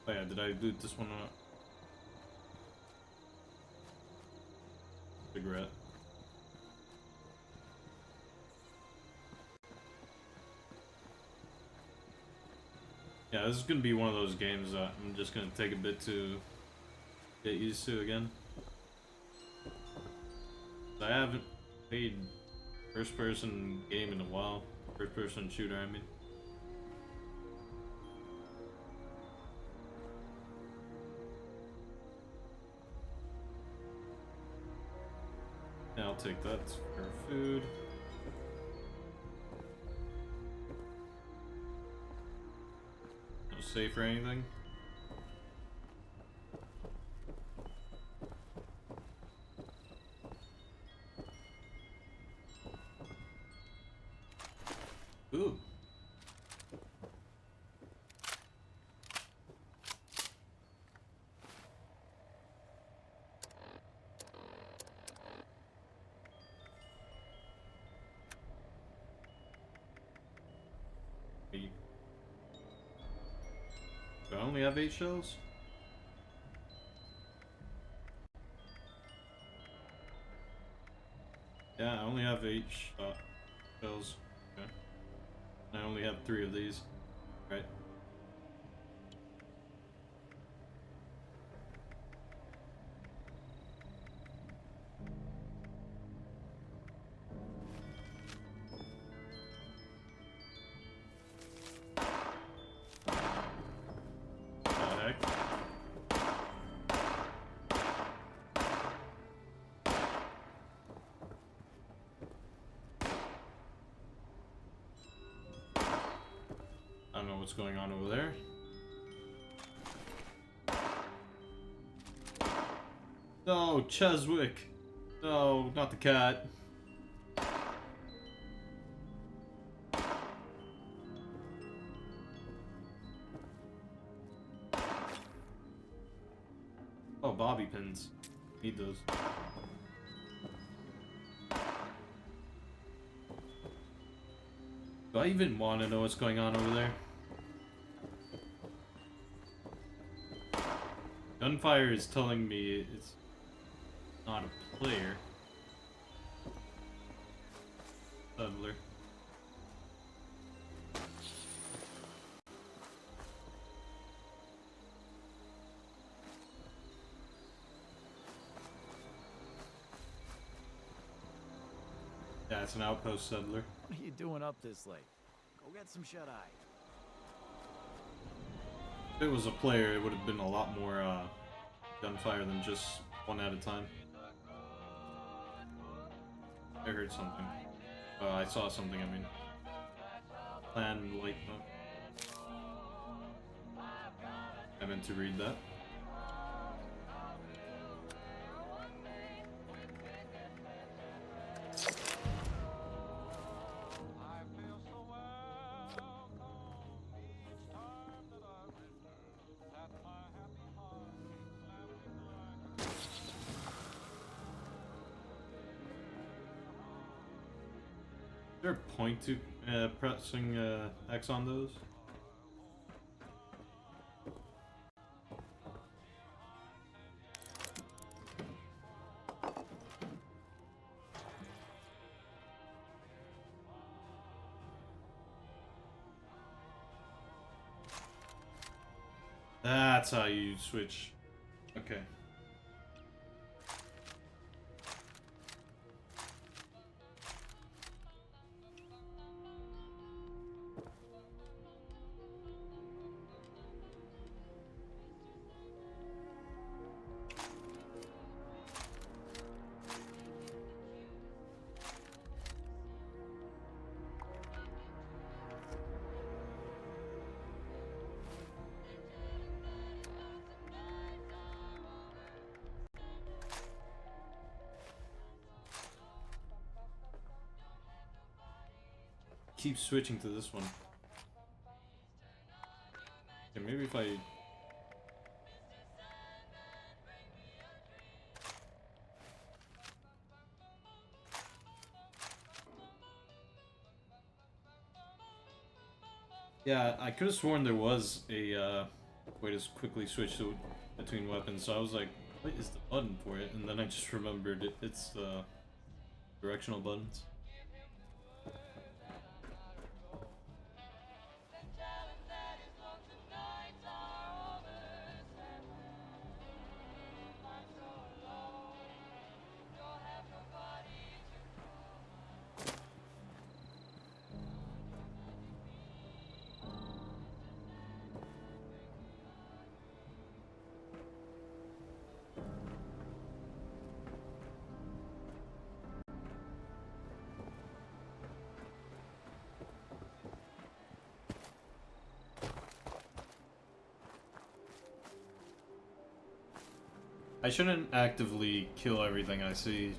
A: Oh yeah, did I loot this one up? Cigarette. Yeah, this is gonna be one of those games that I'm just gonna take a bit to get used to again. I haven't played first-person game in a while. First-person shooter, I mean. Yeah, I'll take that for food. No safe or anything. Ooh. Do I only have 8 shells? Yeah, I only have 8 shells. Okay. I only have 3 of these. Right. What the heck? I don't know what's going on over there. No, Cheswick. No, not the cat. Oh, bobby pins. Need those. Do I even want to know what's going on over there? Gunfire is telling me it's not a player. Settler. Yeah, it's an outpost settler.
H: What are you doing up this late? Go get some shut-eye.
A: If it was a player, it would have been a lot more gunfire than just one at a time. I heard something. I saw something, I mean. Plan light mode. I meant to read that. Is there a point to pressing X on those? That's how you switch. Okay. Keep switching to this one. Okay, maybe if I... Yeah, I could have sworn there was a way to quickly switch between weapons, so I was like, what is the button for it? And then I just remembered it's the directional buttons. I shouldn't actively kill everything I see,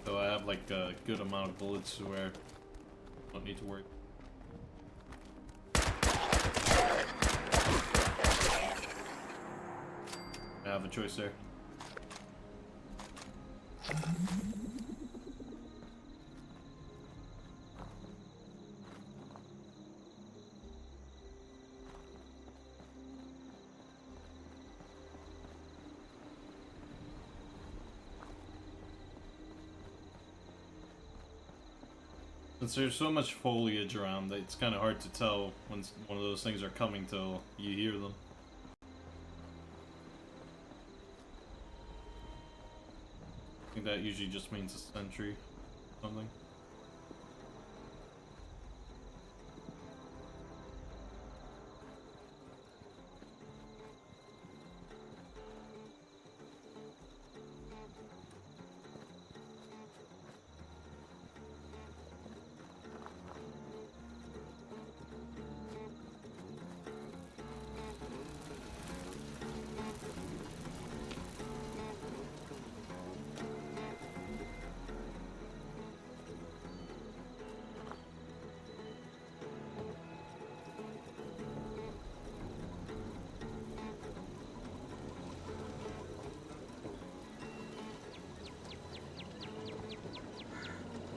A: so I have like a good amount of bullets to where I don't need to worry. have a choice there. Since there's so much foliage around, it's kind of hard to tell when one of those things are coming till you hear them. I think that usually just means a sentry or something.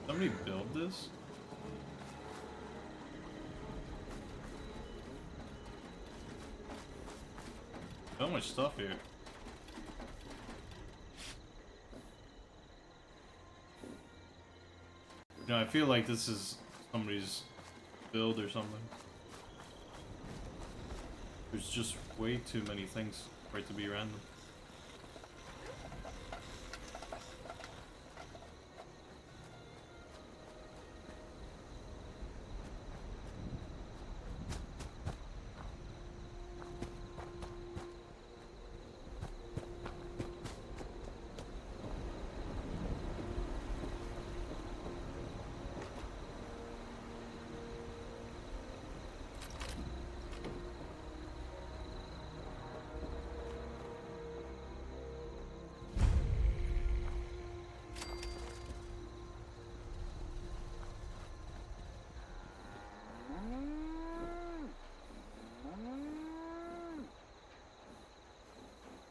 A: Somebody build this? So much stuff here. You know, I feel like this is somebody's build or something. There's just way too many things for it to be random.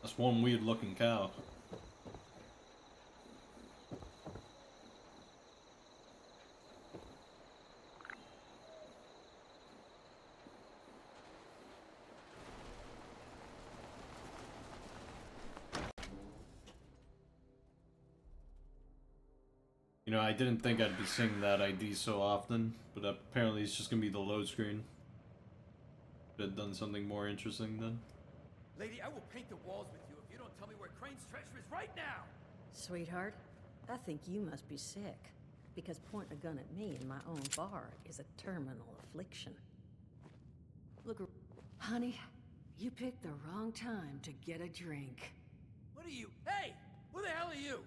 A: That's one weird looking cow. You know, I didn't think I'd be seeing that ID so often, but apparently it's just gonna be the load screen. Could have done something more interesting then.
L: Lady, I will paint the walls with you if you don't tell me where Crane's treasure is right now!
M: Sweetheart, I think you must be sick, because pointing a gun at me in my own bar is a terminal affliction. Look, honey, you picked the wrong time to get a drink.
L: What are you? Hey! Who the hell are you?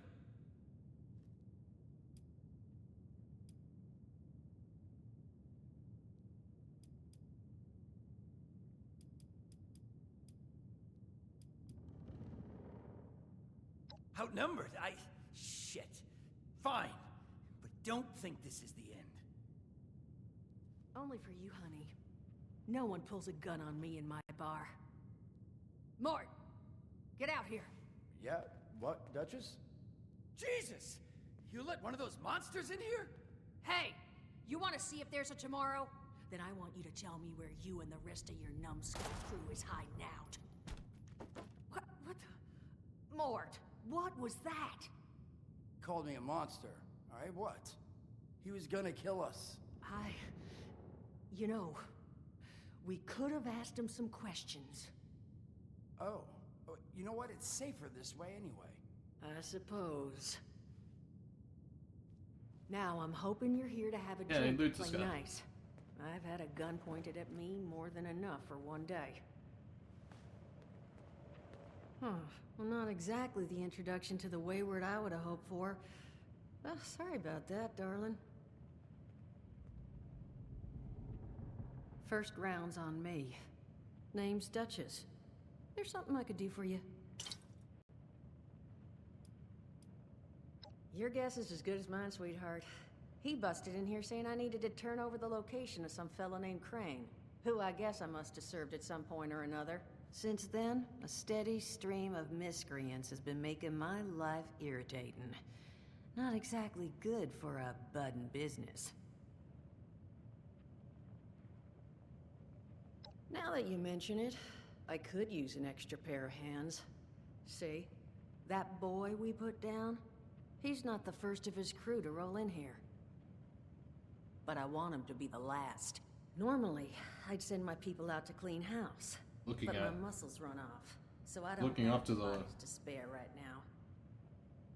L: Outnumbered? Shit. Fine. But don't think this is the end.
M: Only for you, honey. No one pulls a gun on me in my bar. Mort! Get out here!
N: Yeah? What, Duchess?
L: Jesus! You let one of those monsters in here?
M: Hey! You want to see if there's a tomorrow? Then I want you to tell me where you and the rest of your numbskull crew is hiding out. What the... Mort! What was that?
N: Called me a monster. Alright, what? He was gonna kill us.
M: You know, we could have asked him some questions.
N: Oh. You know what? It's safer this way anyway.
M: I suppose. Now, I'm hoping you're here to have a drink and play nice. I've had a gun pointed at me more than enough for one day. Huh. Well, not exactly the introduction to the Wayward I would have hoped for. Oh, sorry about that, darling. First round's on me. Name's Duchess. There's something I could do for you. Your guess is as good as mine, sweetheart. He busted in here saying I needed to turn over the location of some fella named Crane, who I guess I must have served at some point or another. Since then, a steady stream of miscreants has been making my life irritating. Not exactly good for a budding business. Now that you mention it, I could use an extra pair of hands. See? That boy we put down? He's not the first of his crew to roll in here. But I want him to be the last. Normally, I'd send my people out to clean house. But my muscles run off, so I don't have bodies to spare right now.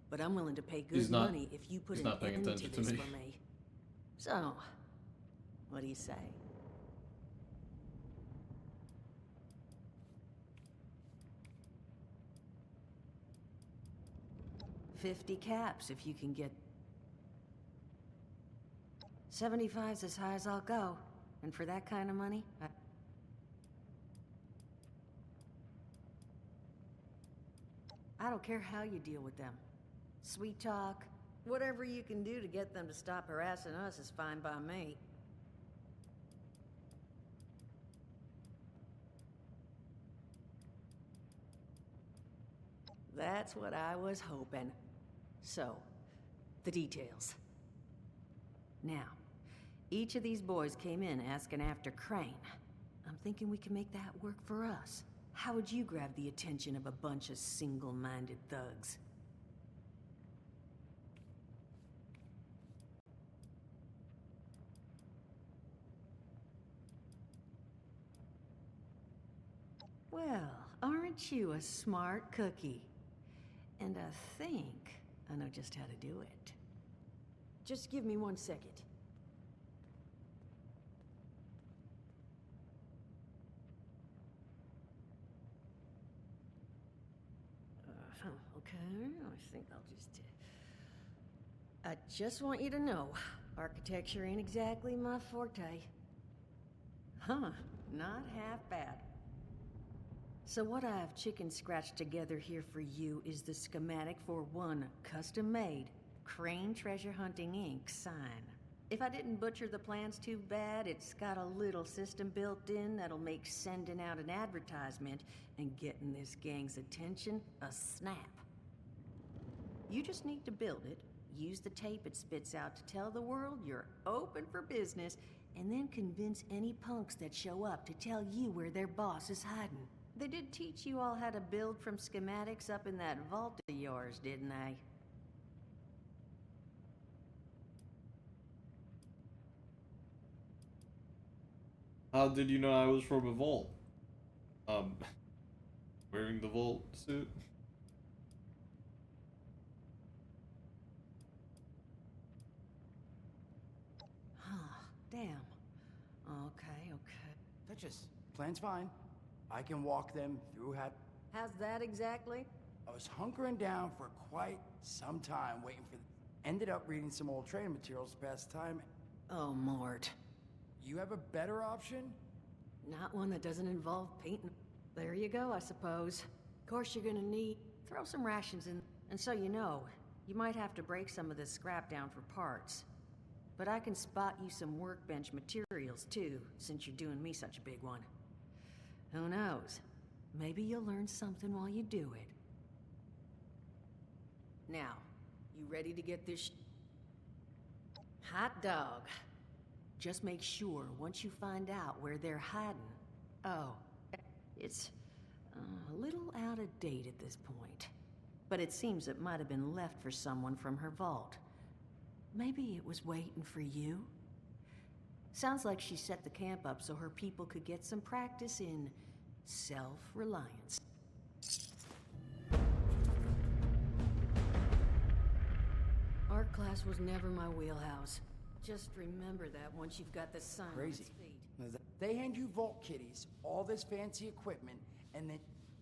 M: But I'm willing to pay good money if you put an end to this for me. So, what do you say? 50 caps if you can get... 75's as high as I'll go. And for that kind of money, I don't care how you deal with them. Sweet talk, whatever you can do to get them to stop harassing us is fine by me. That's what I was hoping. So, the details. Now, each of these boys came in asking after Crane. I'm thinking we can make that work for us. How would you grab the attention of a bunch of single-minded thugs? Well, aren't you a smart cookie? And I think I know just how to do it. Just give me 1 second. Okay, I think I'll just... I just want you to know, architecture ain't exactly my forte. Huh, not half bad. So what I've chicken scratched together here for you is the schematic for one custom-made Crane Treasure Hunting Inc. sign. If I didn't butcher the plans too bad, it's got a little system built in that'll make sending out an advertisement and getting this gang's attention a snap. You just need to build it, use the tape it spits out to tell the world you're open for business, and then convince any punks that show up to tell you where their boss is hiding. They did teach you all how to build from schematics up in that vault of yours, didn't they?
A: How did you know I was from a vault? Wearing the vault suit?
M: Huh, damn. Okay.
N: Duchess, plan's fine. I can walk them through
M: How's that exactly?
N: I was hunkering down for quite some time waiting for... Ended up reading some old training materials to pass the time.
M: Oh, Mort.
N: You have a better option?
M: Not one that doesn't involve painting. There you go, I suppose. Of course you're gonna need... Throw some rations in. And so you know, you might have to break some of this scrap down for parts. But I can spot you some workbench materials too, since you're doing me such a big one. Who knows? Maybe you'll learn something while you do it. Now, you ready to get this hot dog? Just make sure once you find out where they're hiding... Oh, it's a little out of date at this point. But it seems it might have been left for someone from her vault. Maybe it was waiting for you? Sounds like she set the camp up so her people could get some practice in self-reliance. Art class was never my wheelhouse. Just remember that once you've got the sign on its feet.
N: They hand you vault kitties, all this fancy equipment, and then...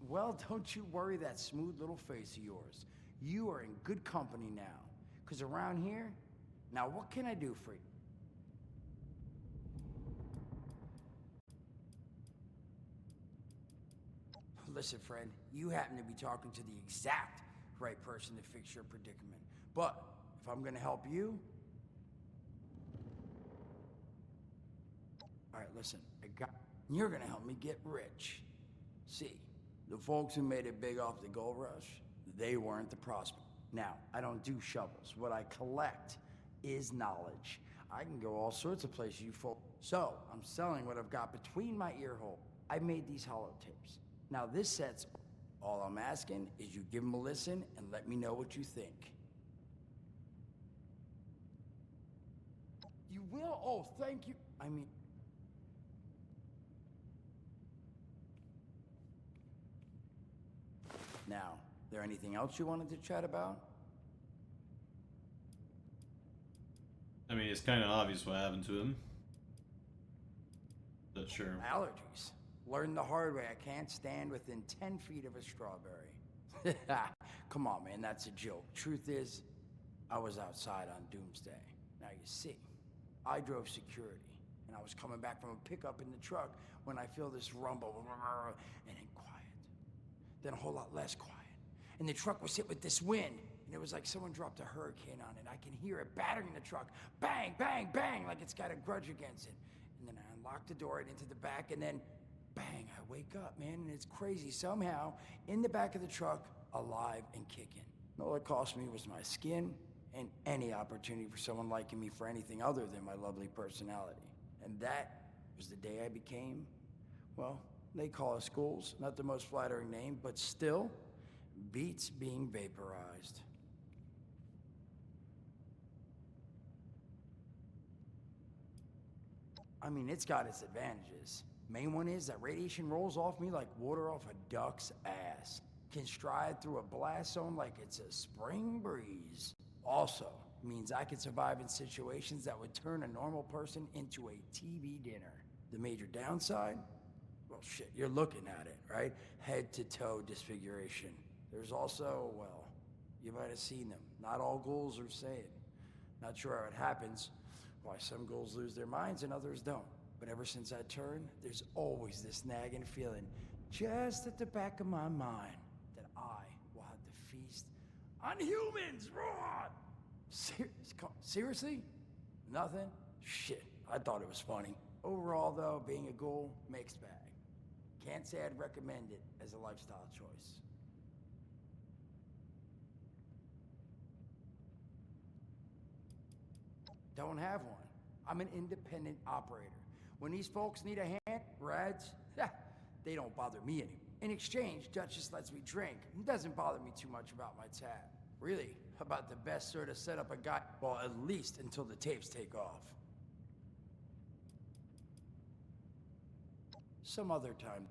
N: Well, don't you worry that smooth little face of yours. You are in good company now. 'Cause around here... Now, what can I do for you? Listen, friend, you happen to be talking to the exact right person to fix your predicament. But if I'm gonna help you... All right, listen, you're gonna help me get rich. See, the folks who made it big off the gold rush, they weren't the prospect. Now, I don't do shovels. What I collect is knowledge. I can go all sorts of places, you folk. So, I'm selling what I've got between my ear hole. I made these holotapes. Now, this set's... All I'm asking is you give them a listen and let me know what you think. You will? Oh, thank you. I mean... Now, there anything else you wanted to chat about?
A: I mean, it's kind of obvious what happened to him. But sure.
N: Allergies. Learned the hard way. I can't stand within 10 feet of a strawberry. Come on, man, that's a joke. Truth is, I was outside on Doomsday. Now, you see, I drove security, and I was coming back from a pickup in the truck when I feel this rumble, and then quiet. Then a whole lot less quiet. And the truck was hit with this wind, and it was like someone dropped a hurricane on it. I can hear it battering the truck. Bang, bang, bang, like it's got a grudge against it. And then I unlocked the door and into the back, and then bang, I wake up, man, and it's crazy. Somehow, in the back of the truck, alive and kicking. And all it cost me was my skin and any opportunity for someone liking me for anything other than my lovely personality. And that was the day I became, well, they call us schools, not the most flattering name, but still beats being vaporized. I mean, it's got its advantages. Main one is that radiation rolls off me like water off a duck's ass. Can stride through a blast zone like it's a spring breeze. Also, means I can survive in situations that would turn a normal person into a TV dinner. The major downside? Well, shit, you're looking at it, right? Head to toe disfiguration. There's also, well, you might have seen them. Not all ghouls are sane. Not sure how it happens, why some ghouls lose their minds and others don't. But ever since I turned, there's always this nagging feeling just at the back of my mind that I will have to feast on humans, raw! Seriously? Nothing? Shit, I thought it was funny. Overall, though, being a ghoul, mixed bag. Can't say I'd recommend it as a lifestyle choice. Don't have one. I'm an independent operator. When these folks need a hand, rads, they don't bother me anymore. In exchange, Duchess lets me drink. It doesn't bother me too much about my tab. Really, about the best sort of setup I got, well, at least until the tapes take off. Some other time.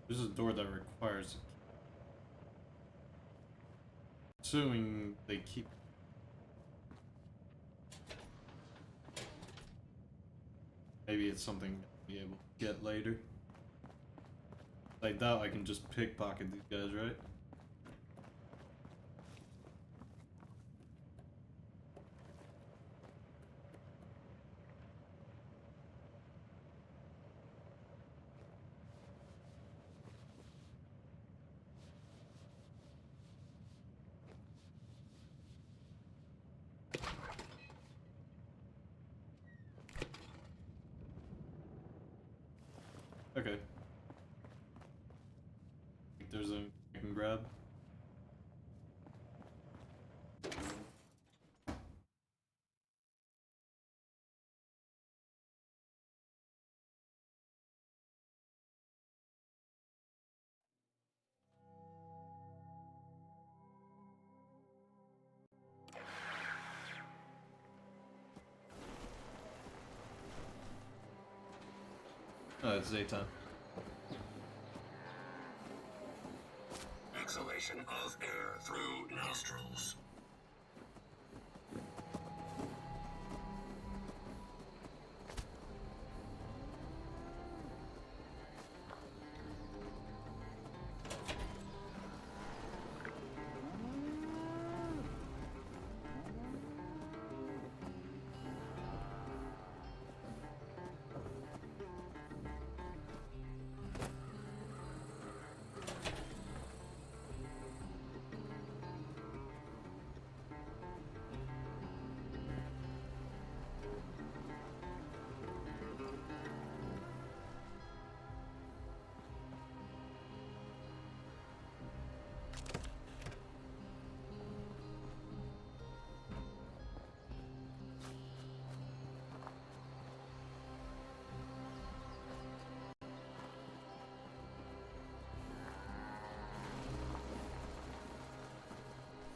A: There's a door that requires... Assuming they keep... Maybe it's something I'll be able to get later. I doubt I can just pickpocket these guys, right? Okay. There's a I can grab. Oh, it's daytime.
O: Exhalation of air through nostrils.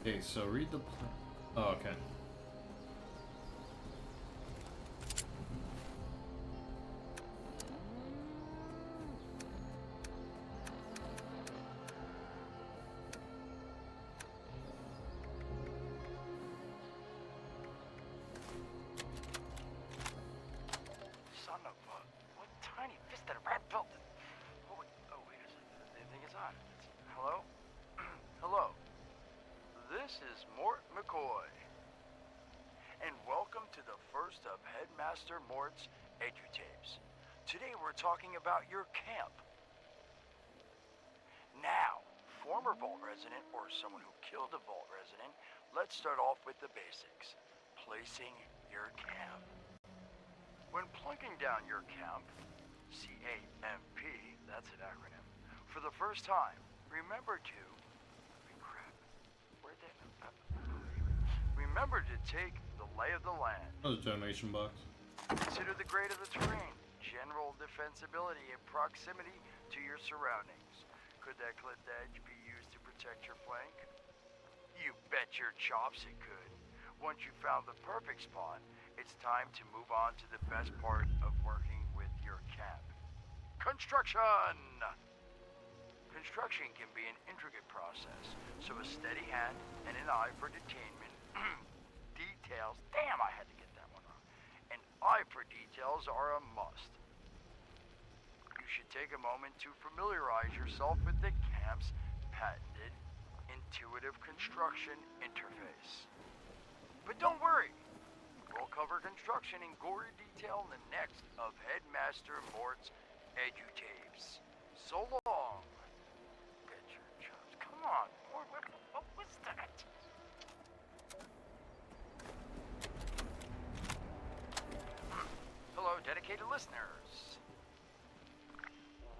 A: Okay, so read the plan. Oh, okay.
P: Son of a... What tiny fisted rat built this? Oh, wait a second. The thing is on. Hello? Hello. This is Mort McCoy. And welcome to the first of Headmaster Mort's EduTapes. Today we're talking about your camp. Now, former Vault resident or someone who killed a Vault resident, let's start off with the basics. Placing your camp. When plunking down your camp, C-A-M-P, that's an acronym, for the first time, remember to... Crap. Where'd that... remember to take the lay of the land.
A: Another donation box.
P: Consider the grade of the terrain, general defensibility, and proximity to your surroundings. Could that clipped edge be used to protect your flank? You bet your chops it could. Once you found the perfect spot, it's time to move on to the best part of working with your camp. Construction! Construction can be an intricate process, so a steady hand and an eye for detainment, details, damn I had to get that one wrong, an eye for details are a must. You should take a moment to familiarize yourself with the camp's patented intuitive construction interface. But don't worry, we'll cover construction in gory detail in the next of Headmaster Mort's EduTapes. So long. Bet your chops. Come on, Mort, what was that? Hello, dedicated listeners.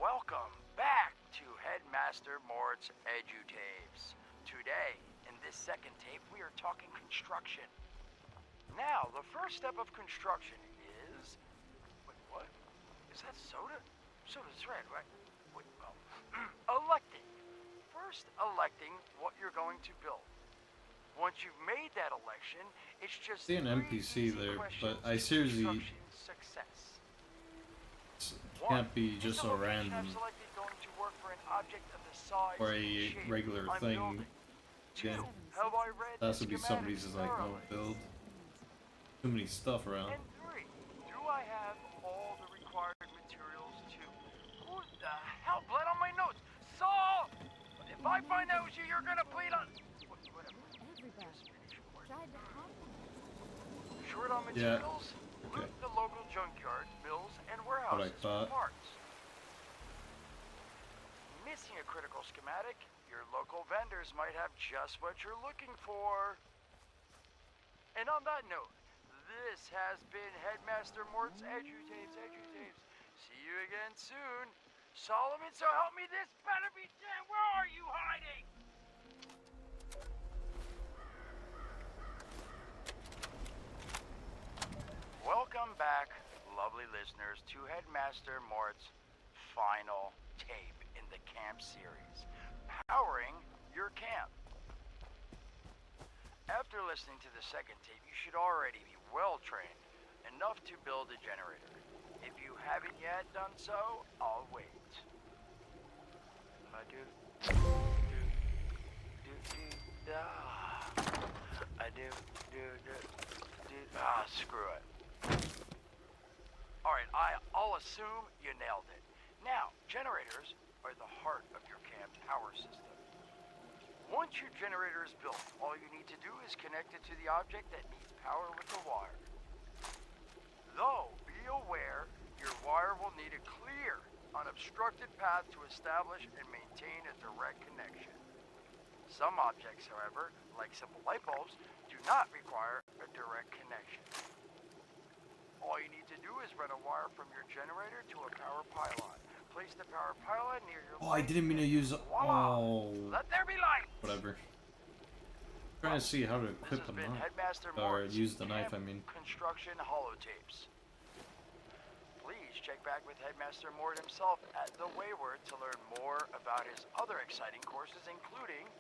P: Welcome back to Headmaster Mort's EduTapes. Today, in this second tape, we are talking construction. Now, the first step of construction is... Wait, what? Is that soda? Soda's red, right? Wait, electing. First, electing what you're going to build. Once you've made that election, it's just...
A: See an NPC there, but I seriously...
P: Success.
A: Can't be just so random. Or a regular thing. Yeah. That should be somebody's just like, oh, build. Too many stuff around.
P: And 3, do I have all the required materials too? Who the hell bled on my notes? Saul! If I find out it was you, you're gonna bleed on... Whatever. Short on materials?
A: Okay.
P: Loot the local junkyard, mills, and
A: What
P: warehouses
A: I thought.
P: for parts. Missing a critical schematic? Your local vendors might have just what you're looking for. And on that note, this has been Headmaster Mort's EduTapes. See you again soon. Solomon, so help me, this better be damn. Where are you hiding? Welcome back, lovely listeners, to Headmaster Mort's final tape in the camp series, Powering Your Camp. After listening to the second tape, you should already be well trained enough to build a generator. If you haven't yet done so, I'll wait. Screw it. Alright, I'll assume you nailed it. Now, generators are the heart of your camp's power system. Once your generator is built, all you need to do is connect it to the object that needs power with a wire. Though, be aware, your wire will need a clear, unobstructed path to establish and maintain a direct connection. Some objects, however, like simple light bulbs, do not require a direct connection. All you need to do is run a wire from your generator to a power pylon. Place the power pylon near your
A: Oh, I didn't mean to use... Oh...
P: Let there be light!
A: Whatever. Trying to see how to equip the knife. Or use the knife, I mean.
P: Construction holotapes. Please check back with Headmaster Mort himself at the Wayward to learn more about his other exciting courses, including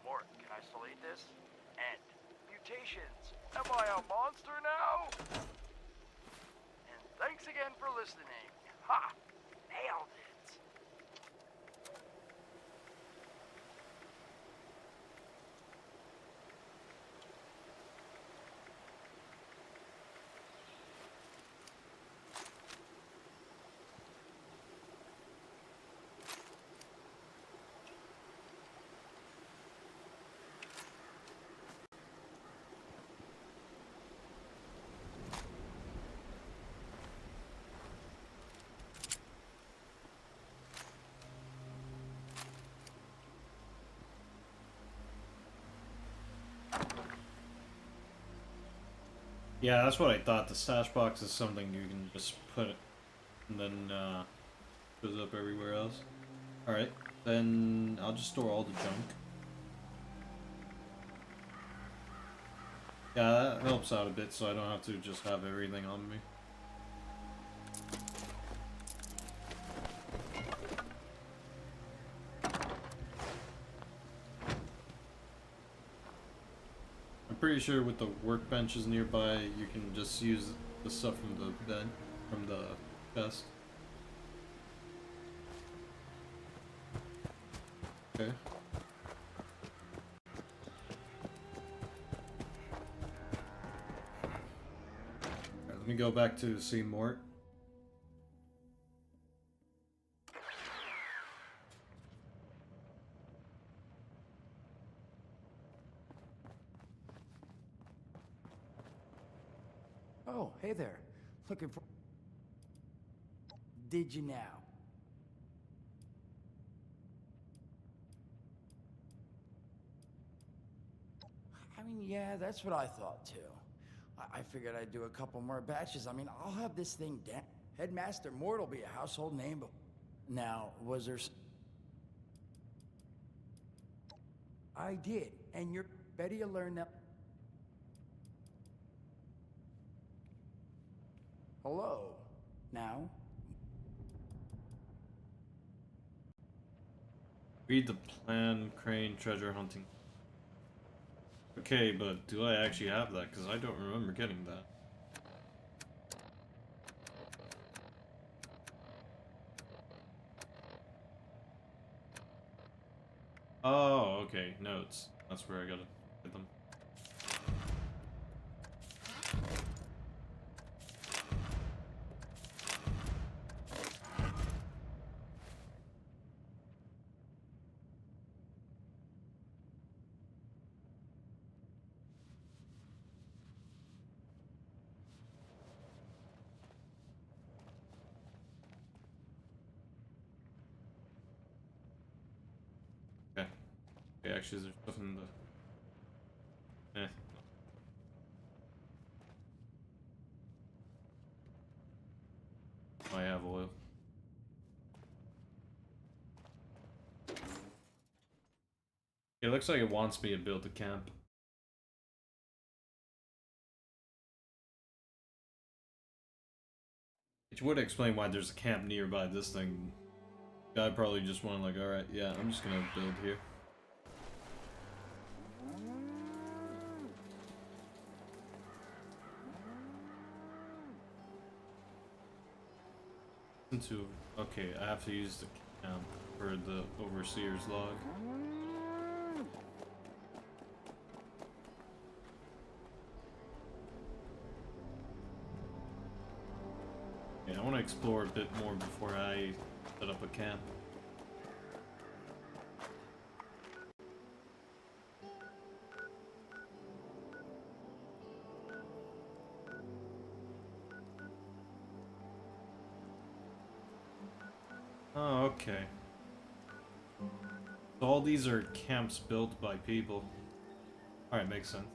P: Mort, can I still eat this? And mutations. Am I a monster now? And thanks again for listening. Ha! Nailed it.
A: Yeah, that's what I thought. The stash box is something you can just put it and then goes up everywhere else. Alright, then I'll just store all the junk. Yeah, that helps out a bit so I don't have to just have everything on me. I'm pretty sure with the workbenches nearby, you can just use the stuff from the bed, from the chest. Okay. Alright, let me go back to see Mort.
N: Oh, hey there. Looking for... Did you now? I mean, yeah, that's what I thought too. I figured I'd do a couple more batches. I mean, I'll have this thing down. Headmaster Mort will be a household name. Now, was there... I did, and you're better you learn that... Hello? Now?
A: Read the plan, Crane, treasure hunting. Okay, but do I actually have that? Because I don't remember getting that. Oh, okay, notes. That's where I gotta get them. Okay. Okay, actually, there's stuff in the... Eh. I have oil. It looks like it wants me to build a camp. Which would explain why there's a camp nearby this thing. Guy probably just went like, alright, yeah, I'm just gonna build here. Okay, I have to use the camp for the overseer's log. Yeah, I want to explore a bit more before I set up a camp. Oh, okay. So all these are camps built by people. Alright, makes sense.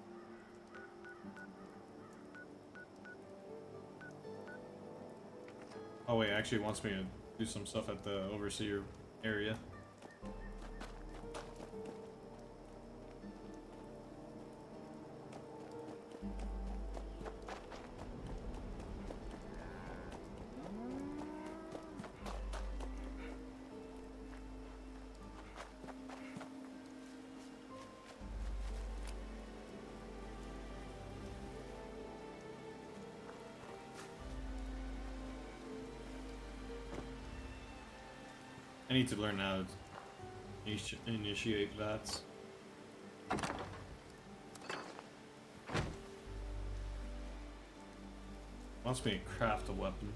A: Oh wait, actually it wants me to do some stuff at the overseer area. I need to learn how to initiate VATS. Wants me to craft a weapon.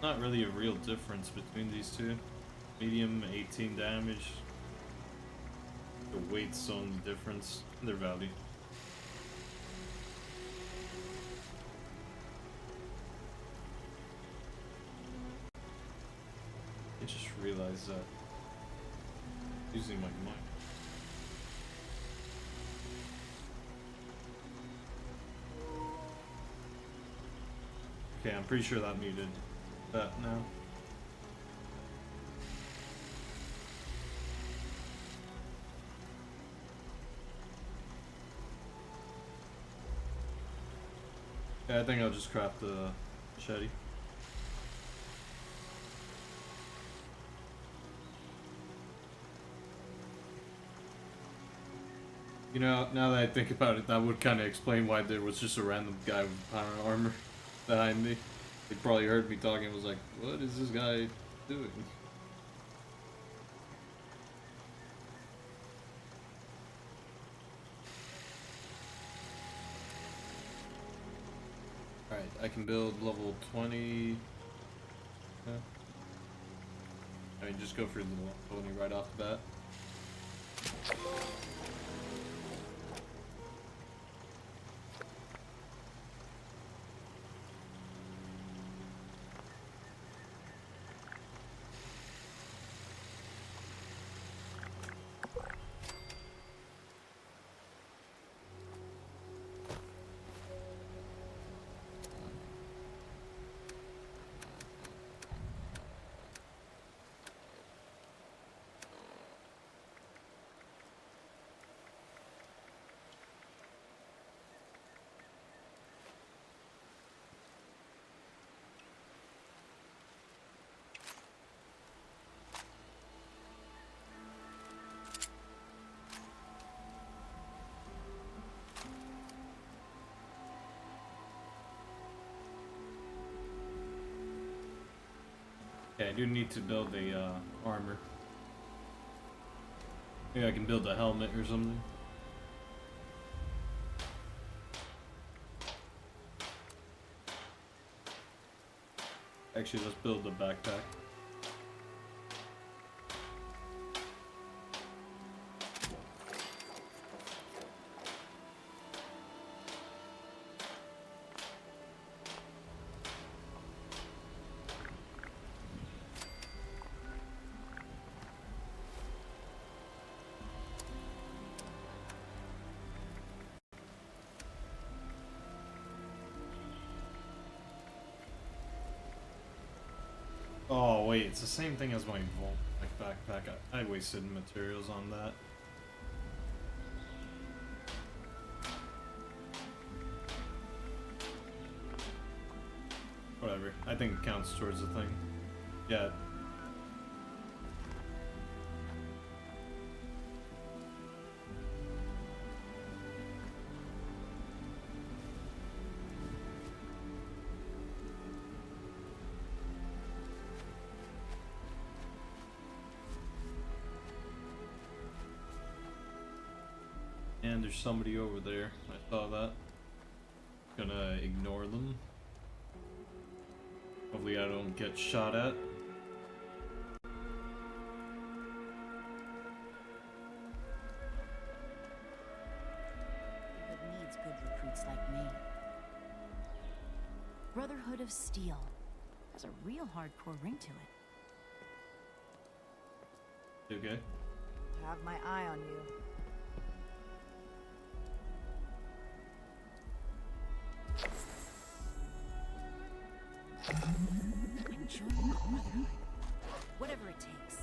A: Not really a real difference between these two. Medium, 18 damage. The weight's the only difference in their value. I just realized that using my mic. Okay, I'm pretty sure that muted that now. Yeah, I think I'll just craft the machete. You know, now that I think about it, that would kind of explain why there was just a random guy with iron armor behind me. They probably heard me talking and was like, what is this guy doing? Alright, I can build level 20. Yeah. I mean, just go for the 20 right off the bat. Okay, I do need to build a armor. Maybe I can build a helmet or something. Actually, let's build a backpack. Oh wait, it's the same thing as my vault, like backpack. I wasted materials on that. Whatever, I think it counts towards the thing. Yeah. And there's somebody over there. I saw that. Gonna ignore them. Hopefully I don't get shot at.
G: It needs good recruits like me. Brotherhood of Steel has a real hardcore ring to it.
A: You okay?
Q: Have my eye on you.
G: I'm joining the Brotherhood. Whatever it takes.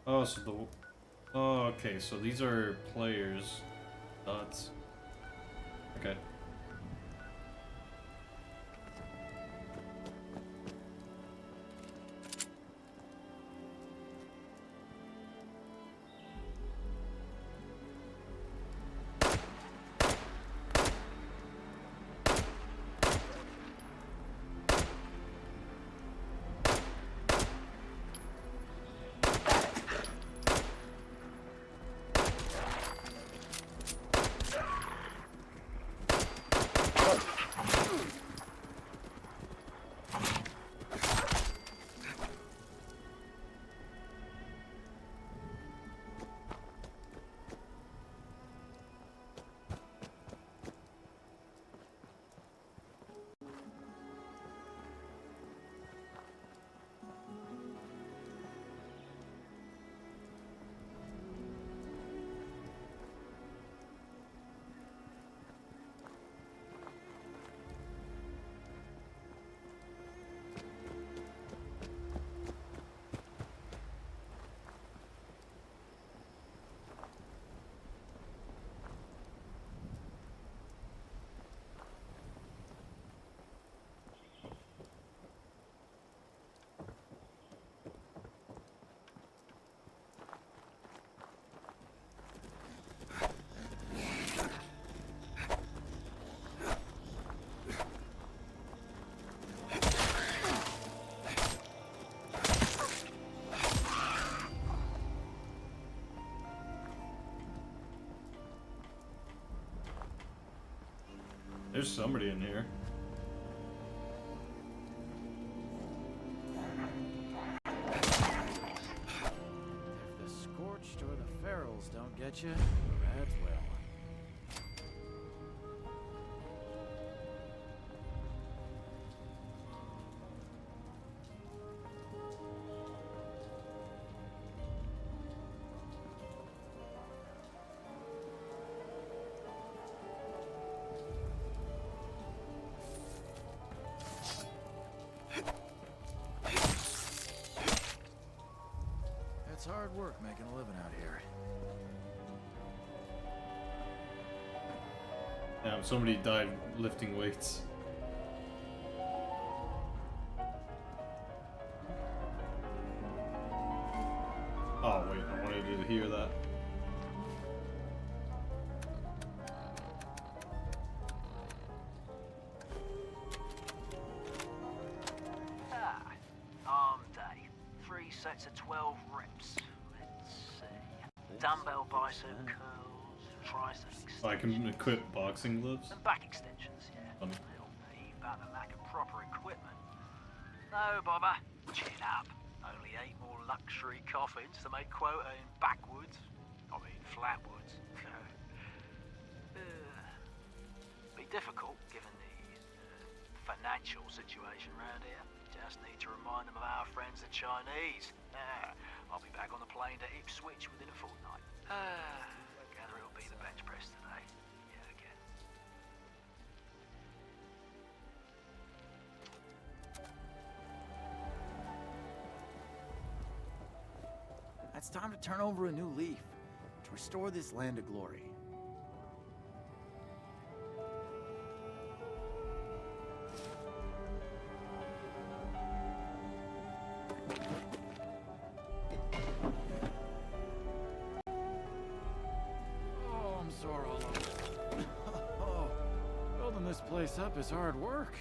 A: Oh, so the... Oh, okay, so these are players. Dots. Okay. There's somebody in here.
H: If the Scorched or the Ferals don't get you, that's well. It's hard work making a living out here.
A: Damn, somebody died lifting weights. Oh wait, I wanted you to hear that.
Q: Arm day. 3 sets of 12 reps. Let's see. Dumbbell bicep curls, tricep extensions.
A: I can equip boxing gloves.
Q: And back extensions, yeah.
A: Funny.
Q: Little me about the lack of proper equipment. No bother. Chin up. Only 8 more luxury coffins to make quota in backwoods. I mean flatwoods. Be difficult given the financial situation around here. Just need to remind them of our friends the Chinese. I'll be back on the plane to Ipswich within a fortnight. Gather it'll be the bench press today. Yeah, again.
H: It's time to turn over a new leaf, to restore this land to glory. Oh, I'm sore all over. Oh, building this place up is hard work.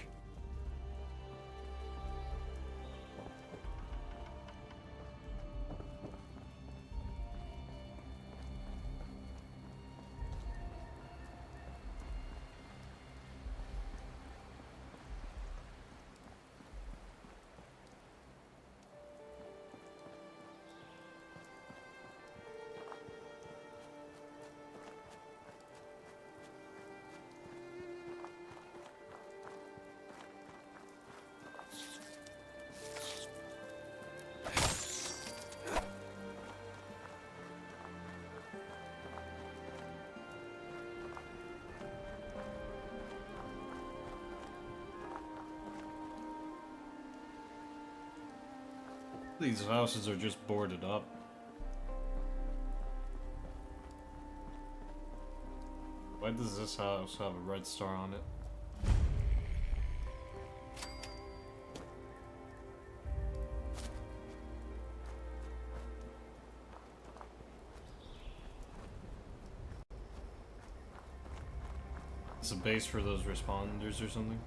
A: These houses are just boarded up. Why does this house have a red star on it? It's a base for those responders or something?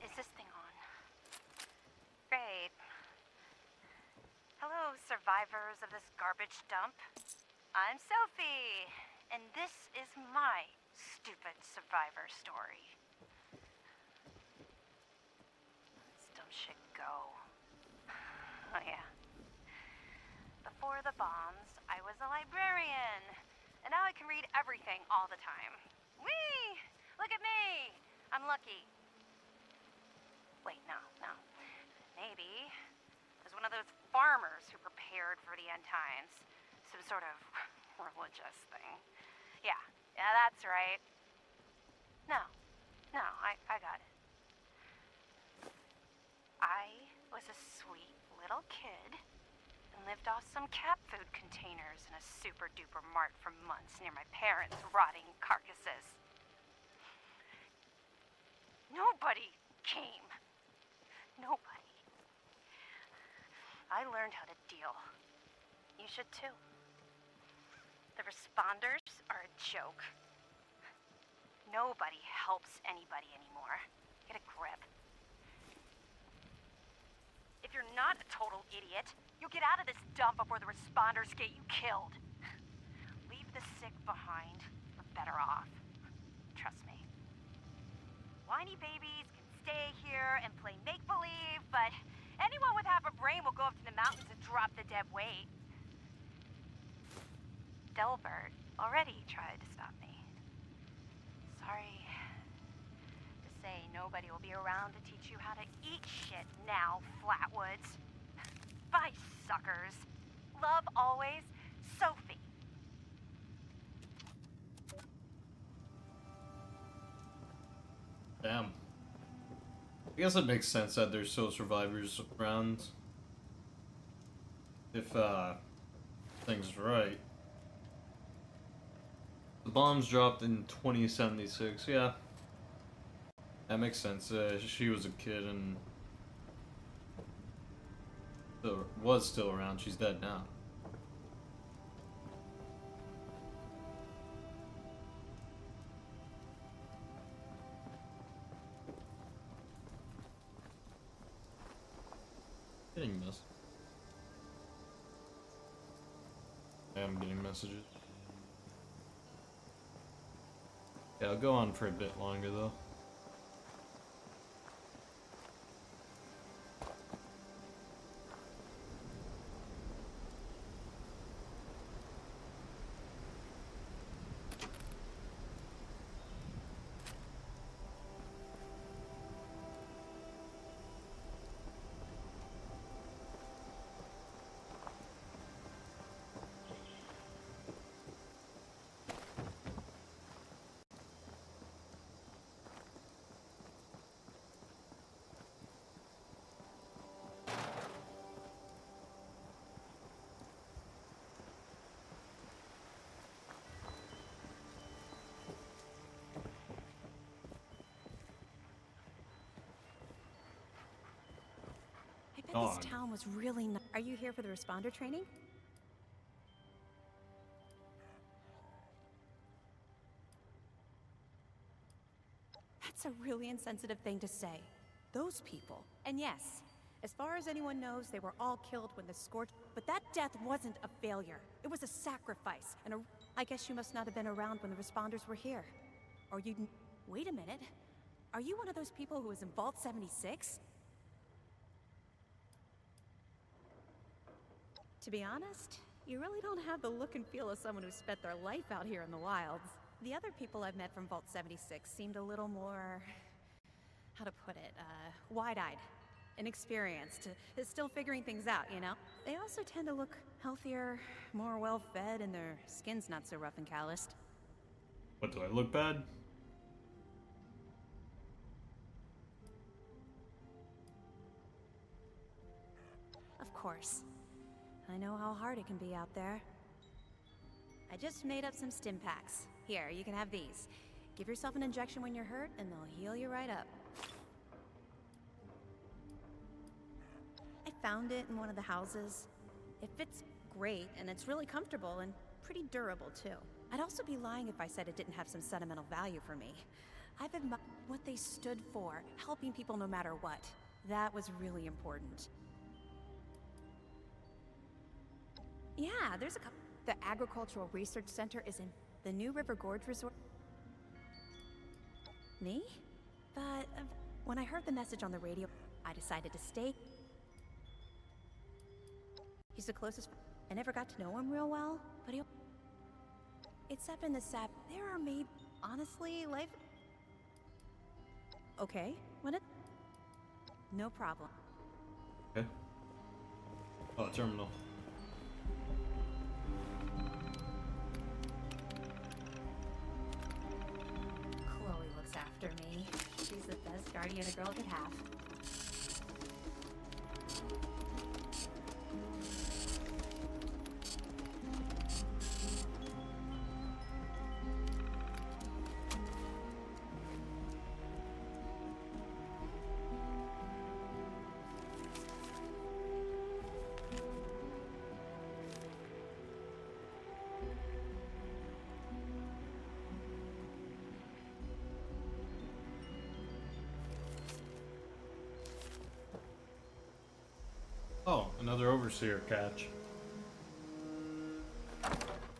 R: Is this thing on? Great. Hello, survivors of this garbage dump. I'm Sophie, and this is my stupid survivor story. Let's dumb shit go. Oh yeah. Before the bombs, I was a librarian, and now I can read everything all the time. Whee! Look at me! I'm lucky. Wait, no. Maybe I was one of those farmers who prepared for the end times. Some sort of religious thing. Yeah, that's right. No, I got it. I was a sweet little kid and lived off some cat food containers in a super duper mart for months near my parents' rotting carcasses. Nobody came. Nobody. I learned how to deal. You should too. The responders are a joke. Nobody helps anybody anymore. Get a grip. If you're not a total idiot, you'll get out of this dump before the responders get you killed. Leave the sick behind. We're better off. Trust me. Whiny babies can stay here and play make-believe, but anyone with half a brain will go up to the mountains and drop the dead weight. Delbert already tried to stop me. Sorry to say nobody will be around to teach you how to eat shit now, Flatwoods. Bye, suckers. Love always, Sophie.
A: Damn. I guess it makes sense that there's still survivors around. If, things right. The bombs dropped in 2076, yeah. That makes sense. She was a kid and was still around. She's dead now. Getting this. I am getting messages. Yeah, I'll go on for a bit longer though.
K: I bet this town was really nice. Are you here for the responder training? That's a really insensitive thing to say. Those people. And yes, as far as anyone knows, they were all killed when the scorch... But that death wasn't a failure. It was a sacrifice. And I guess you must not have been around when the responders were here. Or you... Wait a minute. Are you one of those people who was in Vault 76? To be honest, you really don't have the look and feel of someone who spent their life out here in the wilds. The other people I've met from Vault 76 seemed a little more... how to put it, wide-eyed, inexperienced, still figuring things out, you know? They also tend to look healthier, more well-fed, and their skin's not so rough and calloused.
A: What, do I look bad?
S: course. I know how hard it can be out there. I just made up some stim packs. Here, you can have these. Give yourself an injection when you're hurt, and they'll heal you right up. I found it in one of the houses. It fits great, and it's really comfortable and pretty durable, too. I'd also be lying if I said it didn't have some sentimental value for me. I've admired what they stood for, helping people no matter what. That was really important. Yeah, there's a couple. The Agricultural Research Center is in the New River Gorge Resort. Me? But when I heard the message on the radio, I decided to stay. He's the closest. I never got to know him real well, but he. It's up in the sap. There are maybe, honestly, life. Okay, what it? No problem.
A: Okay. Oh, terminal.
S: Chloe looks after me. She's the best guardian a girl could have.
A: Oh, another Overseer catch.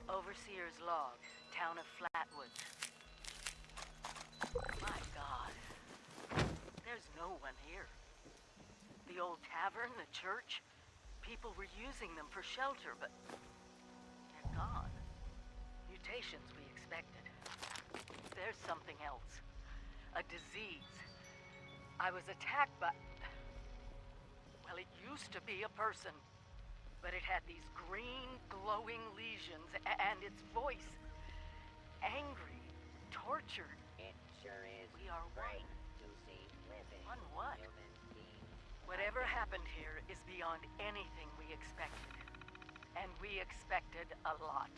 C: Overseer's log, town of Flatwoods. My God. There's no one here. The old tavern, the church, people were using them for shelter, but they're gone. Mutations we expected. There's something else. A disease. I was attacked by... Well, it used to be a person, but it had these green, glowing lesions, and its voice. Angry, tortured.
D: It sure is.
C: We are one.
D: To see living.
C: One what?
D: Human beings.
C: Whatever happened here is beyond anything we expected. And we expected a lot.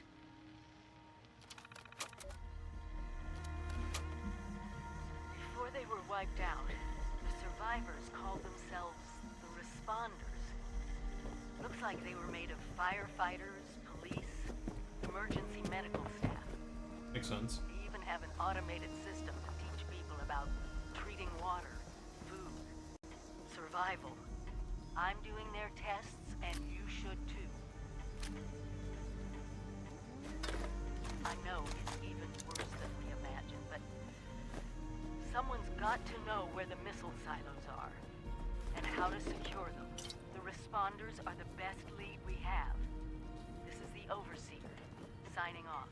C: Before they were wiped out, the survivors called themselves the Responders. Looks like they were made of firefighters, police, emergency medical staff.
A: Makes sense.
C: They even have an automated system to teach people about treating water, food, survival. I'm doing their tests, and you should too. I know it's even worse than we imagined, but someone's got to know where the missile silos are, and how to secure them. The Responders are the best lead we have. This is the Overseer, signing off.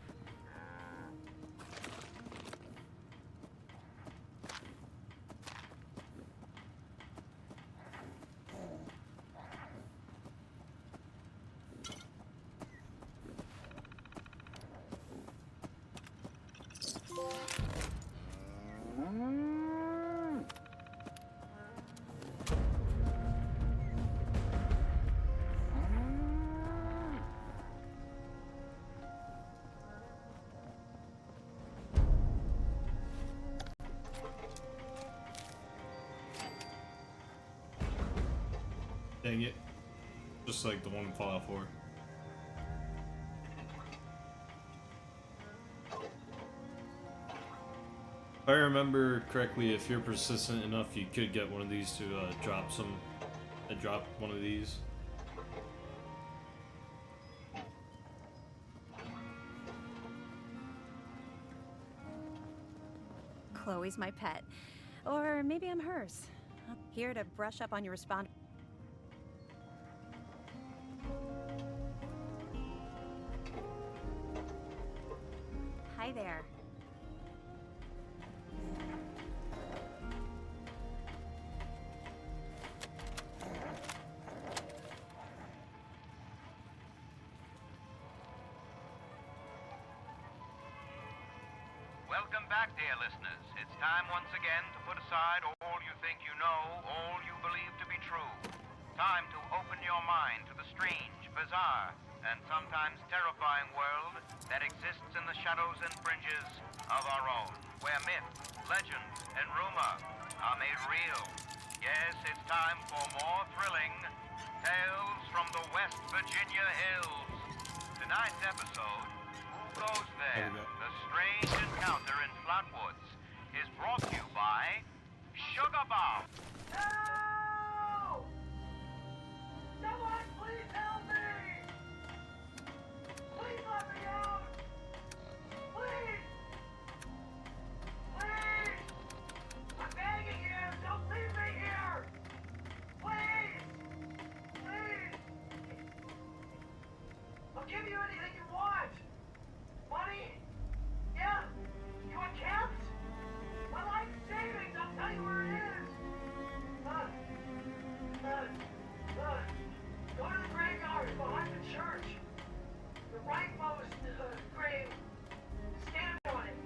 A: Dang it. Just like the one in Fallout 4. If I remember correctly, if you're persistent enough, you could get one of these to drop one of these.
S: Chloe's my pet. Or maybe I'm hers. I'm here to brush up on your respond. Hi there.
T: Welcome back, dear listeners. It's time once again to put aside all you think you know, all you believe to be true. time to open your mind to the strange, bizarre, and sometimes terrifying world that exists in the shadows and fringes of our own, where myth, legend, and rumor are made real. Yes, it's time for more thrilling tales from the West Virginia hills. Tonight's episode, Who Goes There? The Strange Encounter in Flatwoods, is brought to you by Sugar Bomb.
P: Help! Someone please help me! Please let me out! Please! Please! I'm begging you! Don't leave me here! Please! Please! I'll give you anything you want! Money? Yeah? You want camps? My life savings! I'll tell you where it is! Go to the graveyard behind the church. The rightmost grave. Stand on it.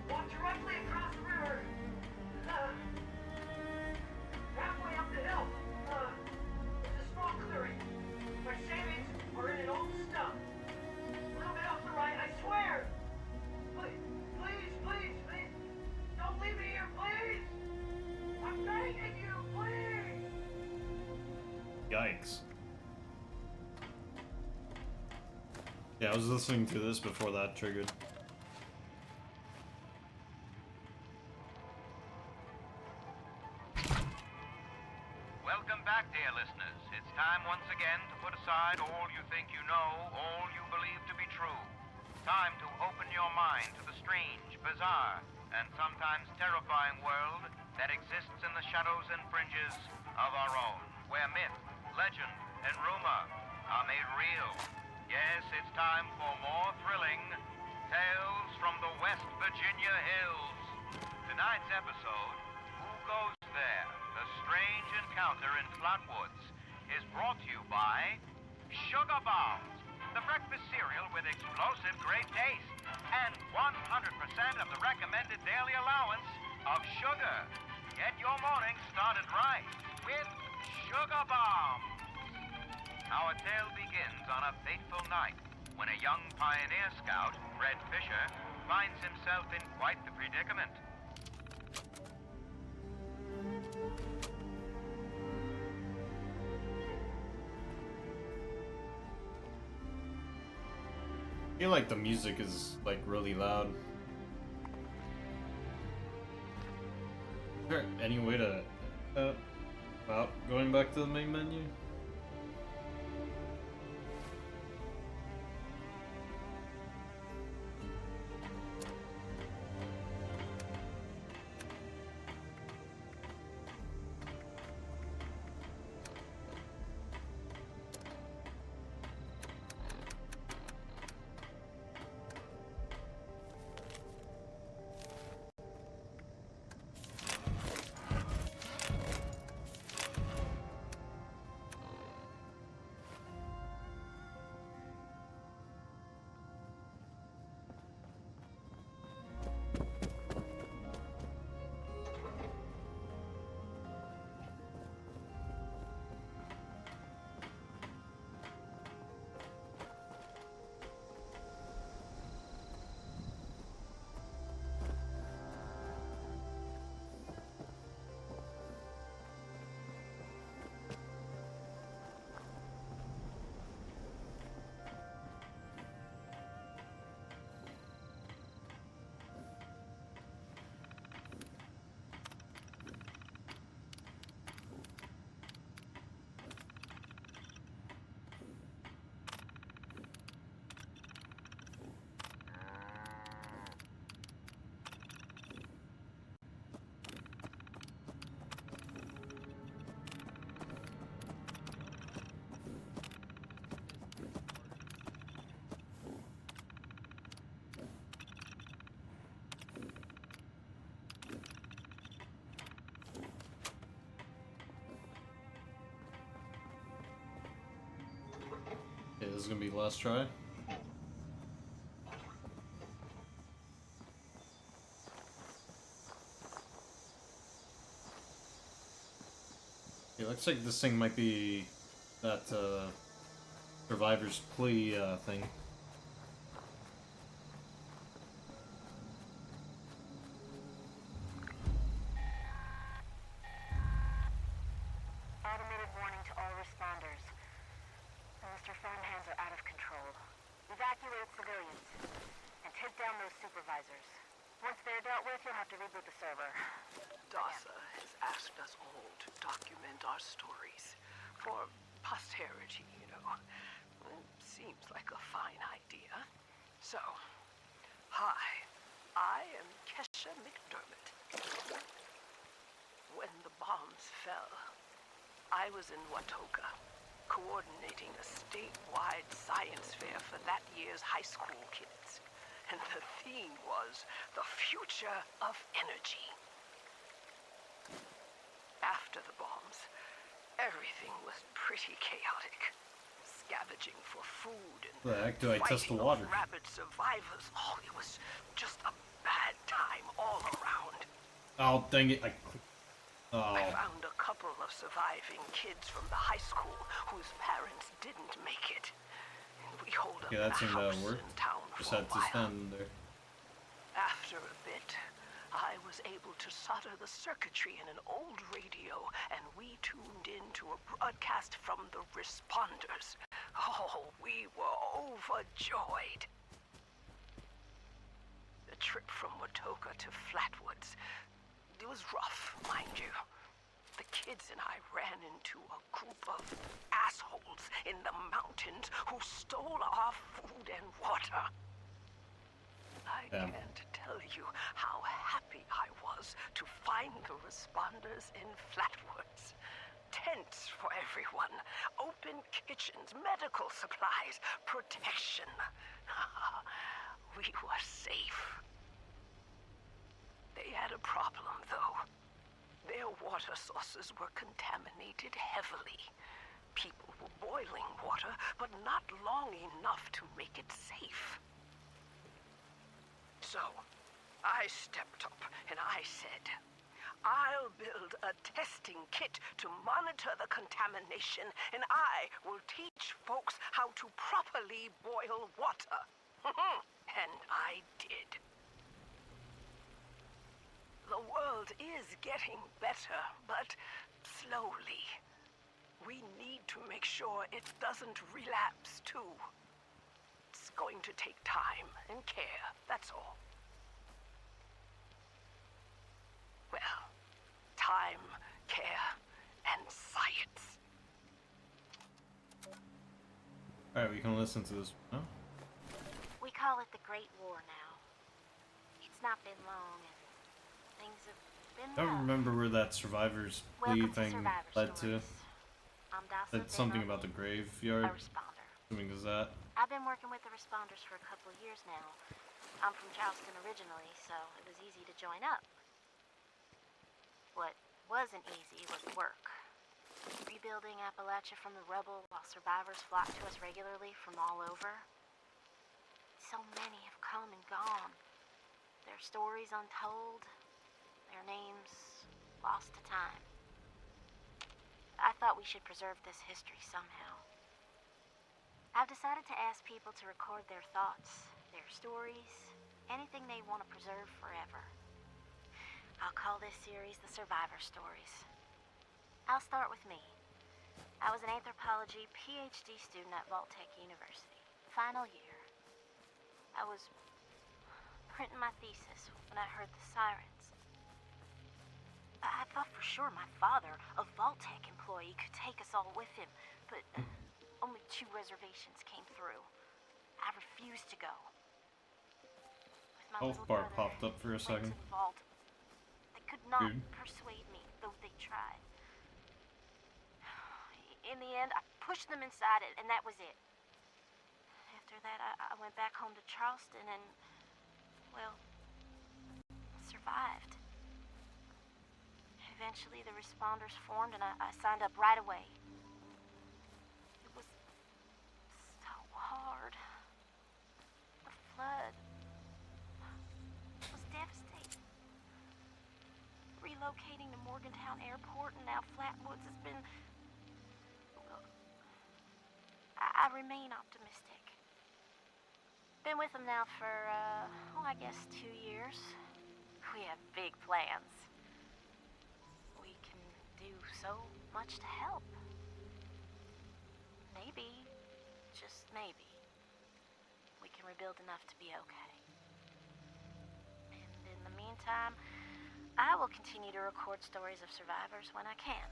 P: Walk directly across the river. Halfway up the hill. It's a small clearing. My savings are in an old stump. A little bit off the right, I swear. Please. Don't leave me here, please. I'm begging you, please.
A: Yikes. Yeah, I was listening to this before that triggered.
T: Welcome back, dear listeners. It's time once again to put aside all you think you know, all you believe to be true. Time to open your mind to the strange, bizarre, and sometimes terrifying world that exists in the shadows and fringes of our own, where myth, legend, and rumor are made real. Yes, it's time for more thrilling tales from the West Virginia hills. Tonight's episode, Who Goes There? The Strange Encounter in Flatwoods, is brought to you by Sugar Bombs, the breakfast cereal with explosive great taste and 100% of the recommended daily allowance of sugar. Get your morning started right with Sugar Bombs. Our tale begins on a fateful night when a young pioneer scout, Red Fisher, finds himself in quite the predicament.
A: I feel like the music is like really loud. Is there any way to well, going back to the main menu? Okay, this is gonna be the last try. looks like this thing might be that survivor's plea thing.
C: Automated warning to all responders. The Mr. Farmhands are out of control. Evacuate civilians and take down those supervisors. Once they're dealt with, you'll have to reboot the server.
U: DASA has asked us all to document our stories for posterity, you know. Seems like a fine idea. So, hi, I am Kesha McDermott. When the bombs fell, I was in Watoga, coordinating a statewide science fair for that year's high school kids. And the theme was the future of energy. After the bombs, everything was pretty chaotic. Scavenging for food and
A: the heck do I test the
U: fighting
A: water?
U: off rabid survivors. Oh, it was just a bad time all around.
A: Oh, dang it.
U: I found a couple of surviving kids from the high school whose parents didn't make it. And we hold up
A: Yeah, that
U: the
A: seemed to
U: house
A: work.
U: in town
A: Just
U: for a
A: had to
U: while.
A: stand there.
U: After a bit, I was able to solder the circuitry in an old radio, and we tuned in to a broadcast from the responders. Oh, we were overjoyed. The trip from Watoga to Flatwoods, it was rough, mind you. The kids and I ran into a group of assholes in the mountains who stole our food and water. I can't tell you how happy I was to find the responders in Flatwoods. Tents for everyone, open kitchens, medical supplies, protection. We were safe. They had a problem, though. Their water sources were contaminated heavily. People were boiling water, but not long enough to make it safe. So, I stepped up and I said, I'll build a testing kit to monitor the contamination, and I will teach folks how to properly boil water. And I did. The world is getting better, but slowly. We need to make sure it doesn't relapse, too. It's going to take time and care, that's all. Well, time, care, and science.
A: Alright, we can listen to this. Oh?
R: We call it the Great War now. It's not been long, and things have been
A: I don't
R: rough.
A: remember where that survivor's plea
R: Welcome to
A: thing
R: Survivor
A: led
R: Stories.
A: to.
R: I'm Dasa
A: Said something
R: Benoni,
A: about the graveyard.
R: a responder.
A: Assuming is that.
R: I've been working with the responders for a couple of years now. I'm from Charleston originally, so it was easy to join up. What wasn't easy was work. Rebuilding Appalachia from the rubble while survivors flock to us regularly from all over. So many have come and gone. Their stories untold, their names lost to time. I thought we should preserve this history somehow. I've decided to ask people to record their thoughts, their stories, anything they want to preserve forever. I'll call this series The Survivor Stories. I'll start with me. I was an anthropology PhD student at Vault-Tec University, final year. I was printing my thesis when I heard the sirens. I thought for sure my father, a Vault-Tec employee, could take us all with him, but only 2 reservations came through. I refused to go. With my
A: Health
R: little
A: bar
R: brother
A: popped up for a second.
R: in the vault, they could not
A: Dude.
R: persuade me, though they tried. In the end, I pushed them inside it, and that was it. After that, I went back home to Charleston and, well, survived. Eventually, the responders formed, and I signed up right away. It was so hard. The flood was devastating. relocating to Morgantown Airport, and now Flatwoods has been... Well, I remain optimistic. Been with them now for, I guess 2 years. We have big plans. We can do so much to help. Maybe, just maybe, we can rebuild enough to be okay. And in the meantime, I will continue to record stories of survivors when I can.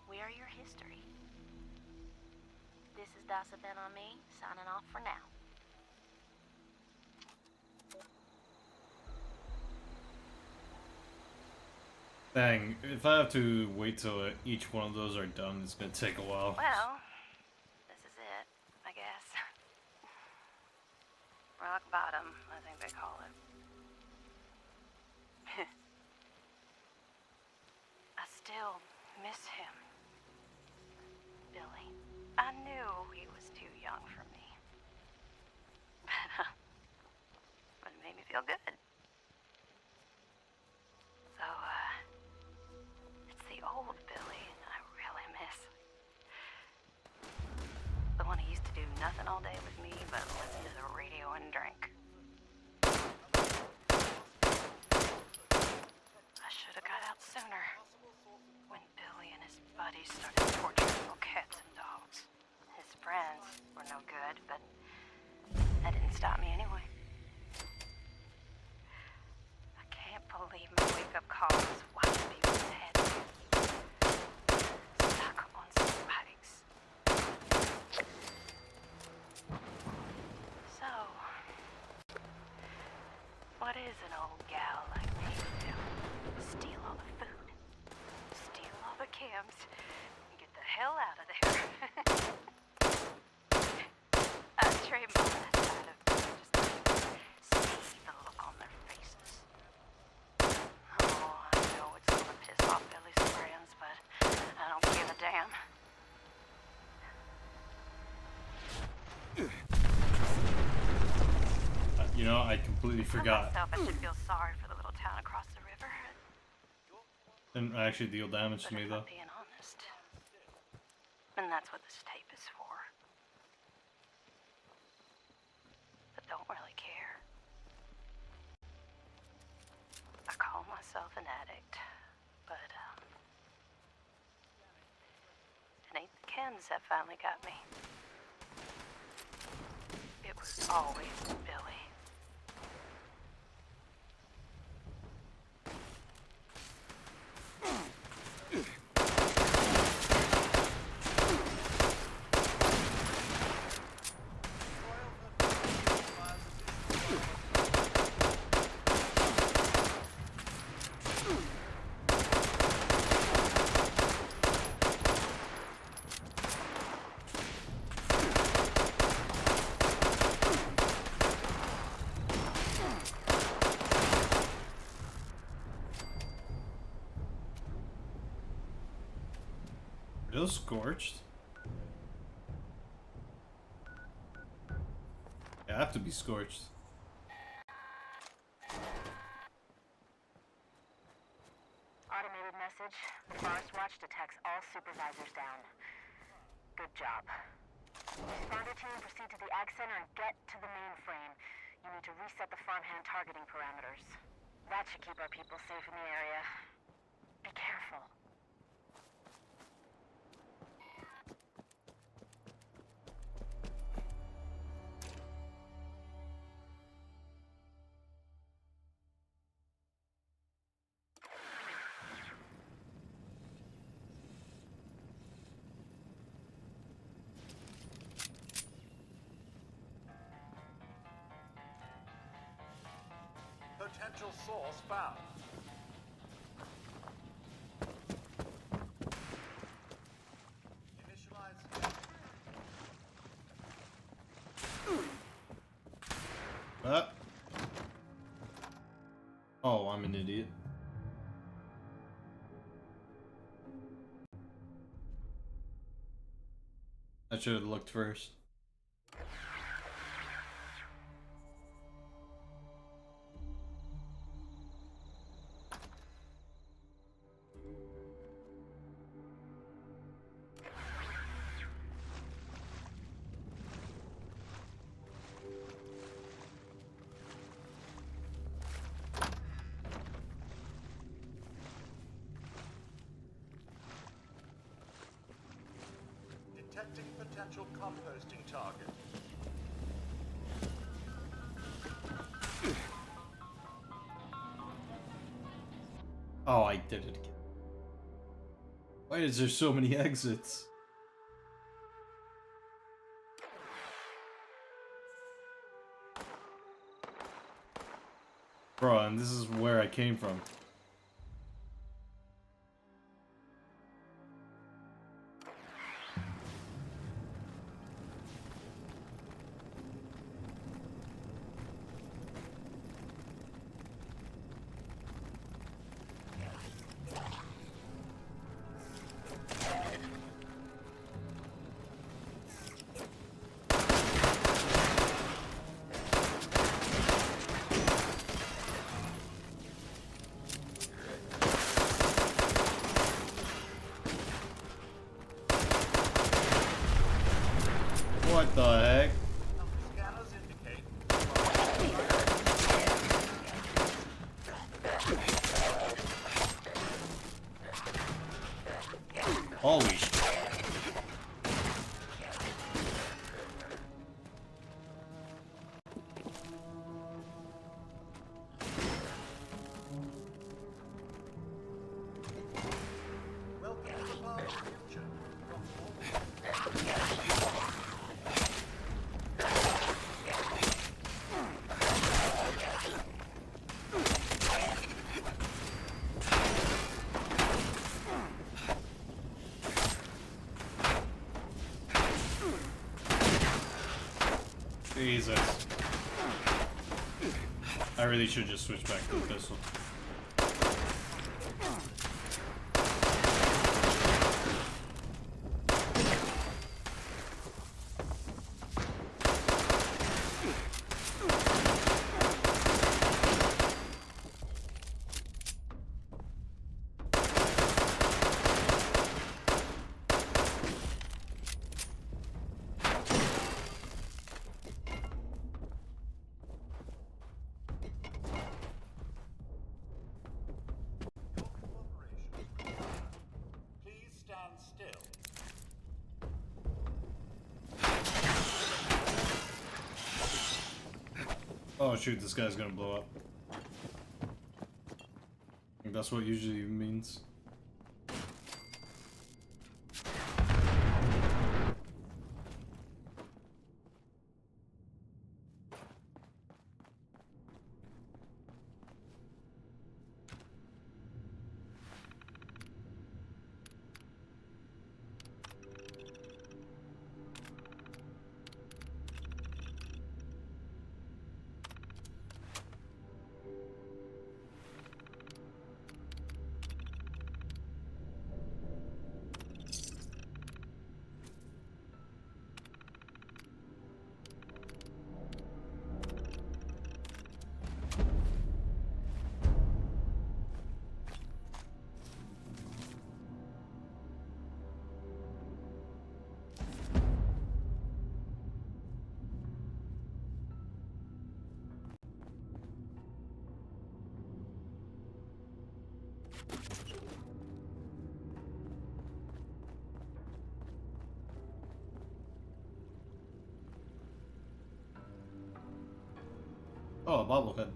R: We are your history. This is Dasa Ben on me, signing off for now.
A: Dang, if I have to wait till each one of those are done, it's gonna take a while.
R: Well, this is it, I guess. Rock bottom, I think they call it. I still miss him. Billy. I knew he was too young for me. But it made me feel good. So, it's the old Billy I really miss. The one who used to do nothing all day with me but listen to the radio and drink. I should have got out sooner. When Billy and his buddies started torturing little cats and dogs. His friends were no good, but that didn't stop me anyway. I can't believe my wake-up call was watching people's heads stuck on spikes. So, what is an old gal like me to do? Steal all the food, steal all the cams, and get the hell out of there. I trade my that side of me just to see the look on their faces. Oh, I know it's gonna piss off Billy's friends, but I don't give a damn.
A: You know, I completely forgot.
R: Myself, I should feel sorry for the little town across the river.
A: Didn't actually deal damage to me though.
R: Being honest. And that's what this tape is for. But don't really care. I call myself an addict, but it ain't the chems that finally got me. It was always Billy.
A: Are those scorched? They have to be scorched.
C: Automated message. Forest Watch detects all supervisors down. Good job. Responder team, proceed to the Ag Center and get to the mainframe. You need to reset the farmhand targeting parameters. That should keep our people safe in the area. Be careful.
E: Potential source found. Initialize.
A: Oh, I'm an idiot. I should have looked first.
E: potential composting target.
A: Oh, I did it again. Why is there so many exits? Bro, and this is where I came from. What the heck?
E: Scanners indicate.
A: Holy shit.
E: Welcome to the far future.
A: Jesus. I really should just switch back to the pistol.
E: Please stand still.
A: Oh shoot, this guy's gonna blow up. I think that's what usually means. Oh, a bobblehead.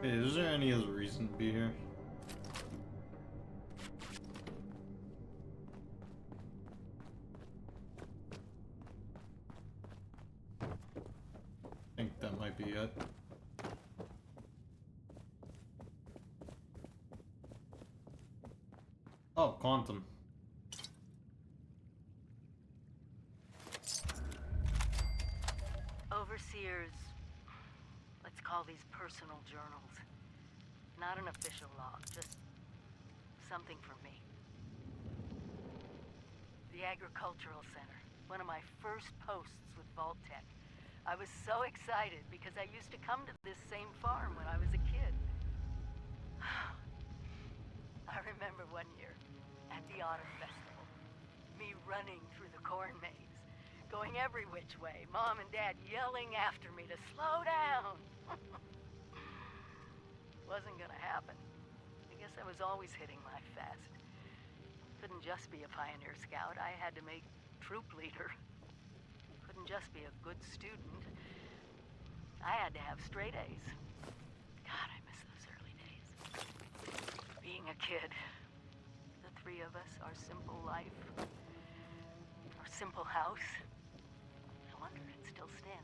A: Hey, is there any other reason to be here? I think that might be it. Oh, quantum.
C: Overseers, let's call these personal journals. Not an official log, just something for me. The Agricultural Center, one of my first posts with Vault-Tec. I was so excited because I used to come to this same farm when I was a kid. I remember one year at the Autumn Festival, me running through the corn maze, going every which way, Mom and Dad yelling after me to slow down. Wasn't gonna happen. I guess I was always hitting life fast. Couldn't just be a pioneer scout, I had to make troop leader. Couldn't just be a good student. I had to have straight A's. God, I miss those early days. Being a kid. The three of us, our simple life, our simple house. I wonder if it's still standing.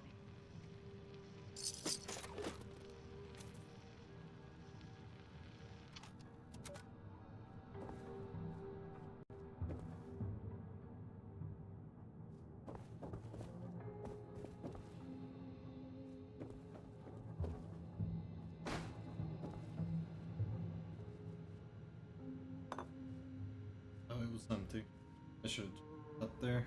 A: Oh, it was empty. I should have up there.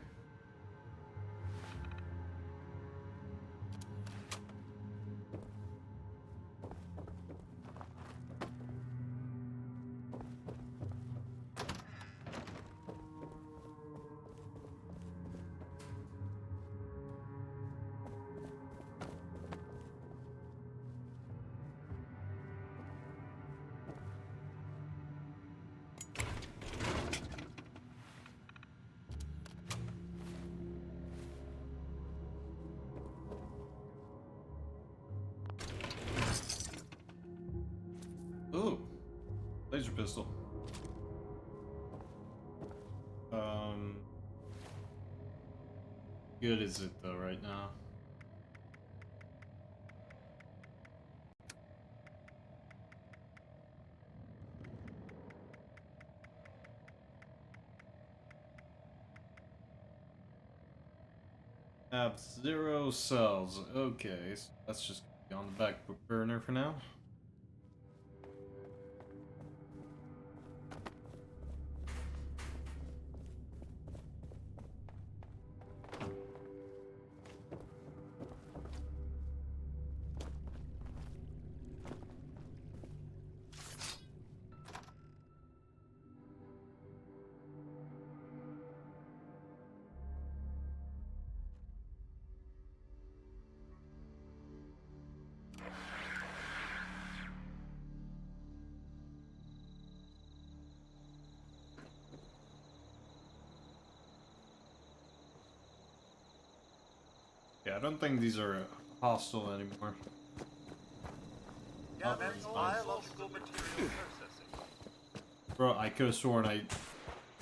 A: Ooh, laser pistol. Good is it though right now? Have 0 cells. Okay, so that's just on the back burner for now. Yeah, I don't think these are hostile anymore.
E: Yeah, that's biological material processing.
A: Bro, I could have sworn I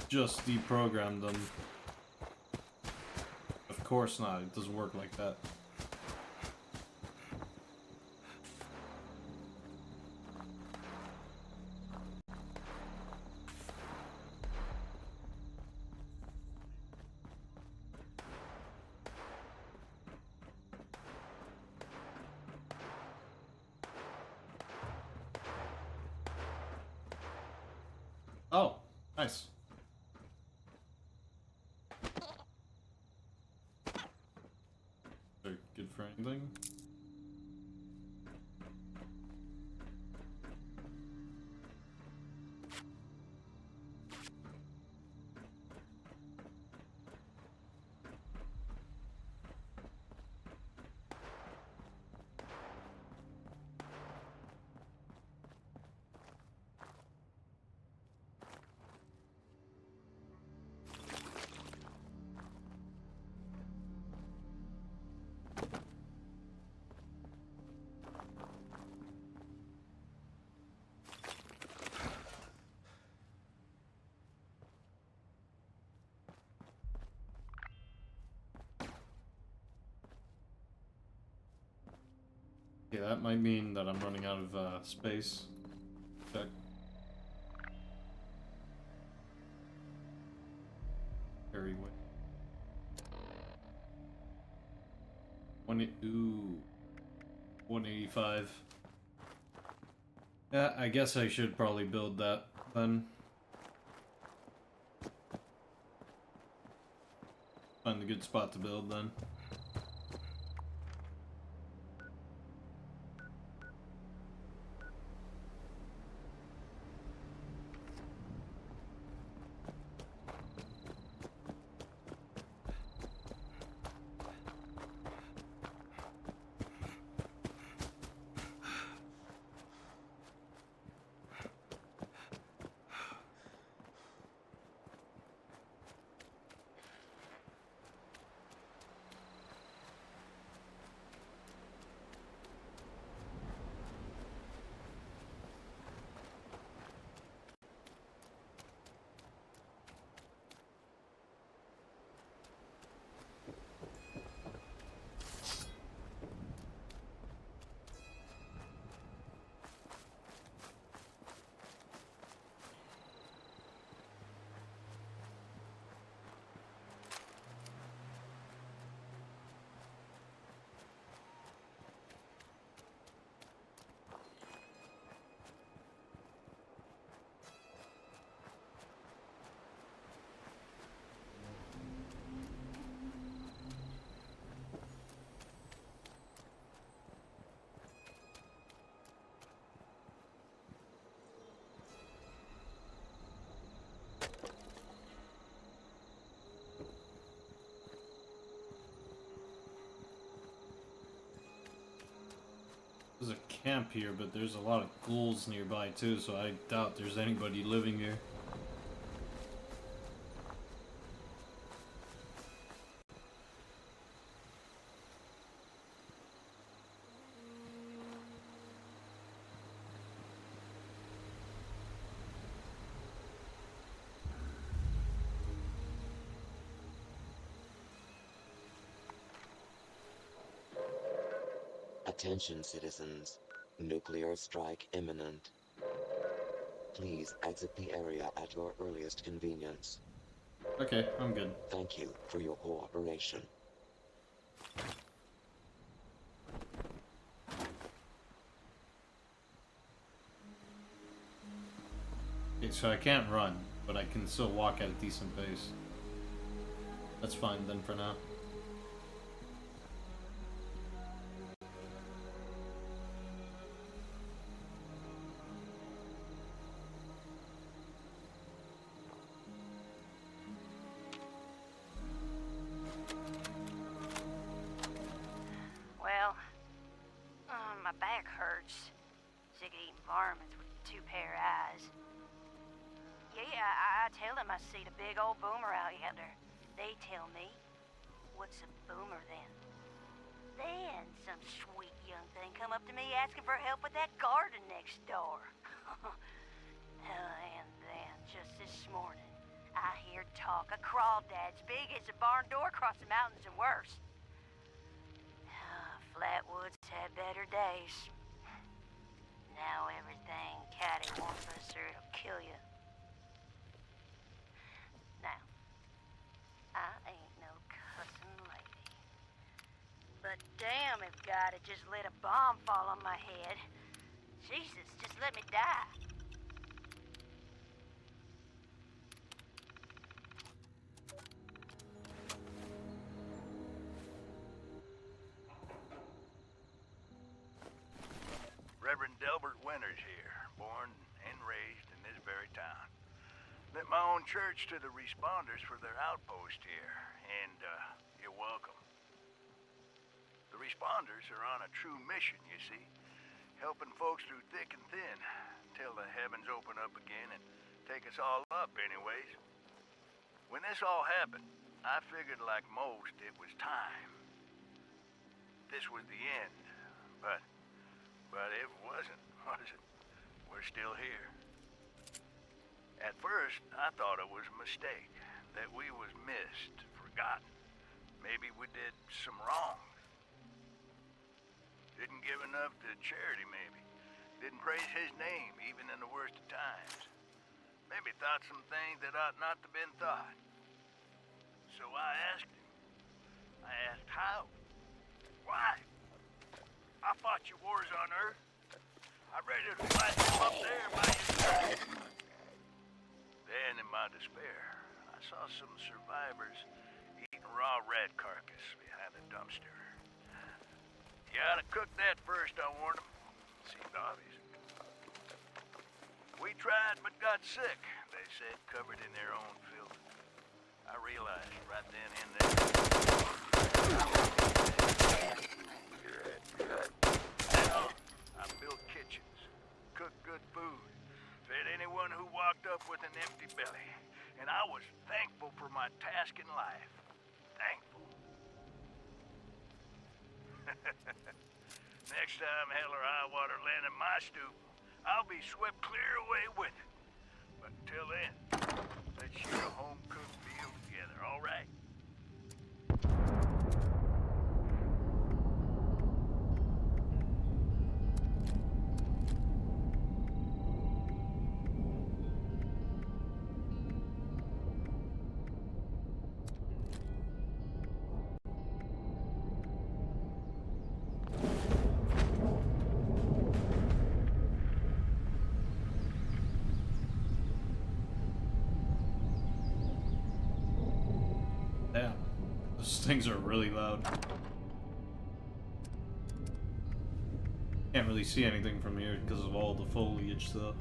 A: just deprogrammed them. Of course not, it doesn't work like that. Oh, nice. Very good for anything. Okay, that might mean that I'm running out of space. Check. Very way. 185. Yeah, I guess I should probably build that then. Find a good spot to build then. There's a camp here, but there's a lot of ghouls nearby too, so I doubt there's anybody living here.
B: Attention, citizens. Nuclear strike imminent. Please exit the area at your earliest convenience.
A: Okay, I'm good.
B: Thank you for your cooperation.
A: Okay, so I can't run, but I can still walk at a decent pace. That's fine then for now.
R: Well, my back hurts. Sick of eating varmints with two pair of eyes. Yeah, I tell them I see the big old boomer out yonder. They tell me, what's a boomer then? Then some sweet young thing come up to me asking for help with that garden next door. And then, just this morning, I hear talk of crawdads big as a barn door across the mountains and worse. Flatwoods had better days. Now everything cattywampus or it'll kill you. Now, I ain't no cussing lady. But damn if God had just let a bomb fall on my head. Jesus, just let me die.
P: Reverend Delbert Winters here, born and raised in this very town. Lent my own church to the responders for their outpost here, and you're welcome. The responders are on a true mission, you see, helping folks through thick and thin, till the heavens open up again and take us all up anyways. When this all happened, I figured like most it was time. This was the end, but it wasn't, was it? We're still here. At first, I thought it was a mistake, that we was missed, forgotten. Maybe we did some wrong.
F: Didn't give enough to charity, maybe. Didn't praise his name, even in the worst of times. Maybe thought some things that ought not to been thought. So I asked him. I asked how? Why? I fought your wars on Earth. I'm ready to fight them up there by your side. Then, in my despair, I saw some survivors eating raw rat carcass behind a dumpster. You ought to cook that first, I warned them. Seemed obvious. We tried but got sick, they said, covered in their own filth. I realized right then and there. I built kitchens, cooked good food, fed anyone who walked up with an empty belly. And I was thankful for my task in life. Thankful. Next time hell or high water land in my stoop, I'll be swept clear away with it. But until then, let's share a home-cooked meal together, all right?
A: Damn, those things are really loud. Can't really see anything from here because of all the foliage though.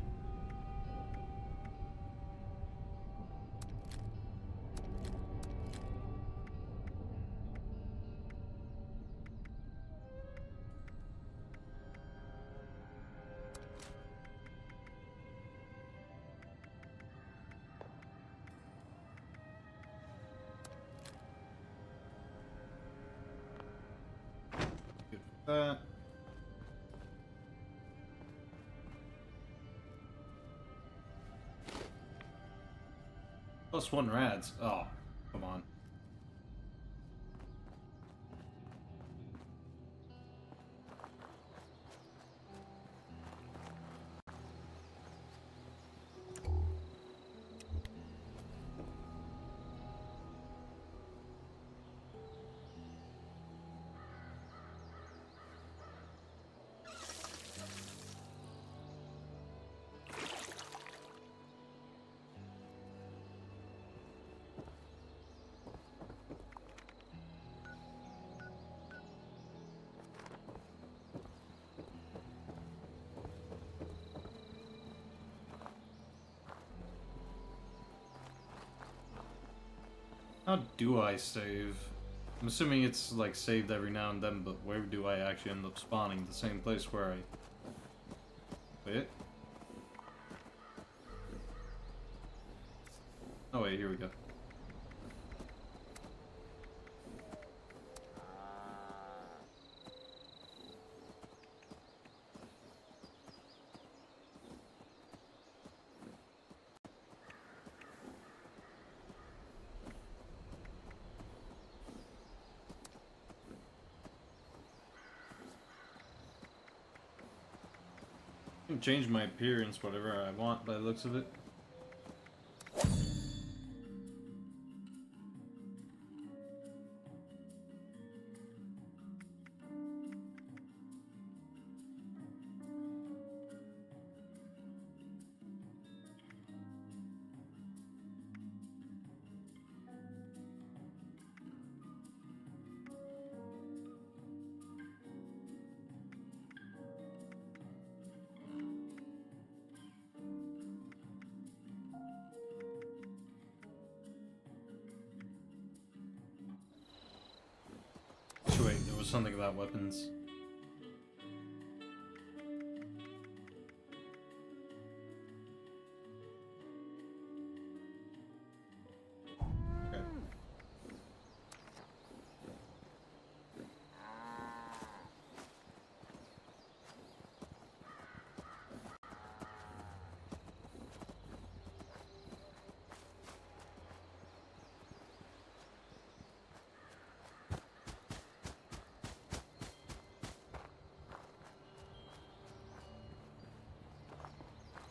A: +1 rads. Oh, come on. How do I save? I'm assuming it's like saved every now and then, but where do I actually end up spawning? The same place where I... Wait. Oh wait, here we go. I can change my appearance whatever I want by the looks of it. Wait, there was something about weapons. Okay.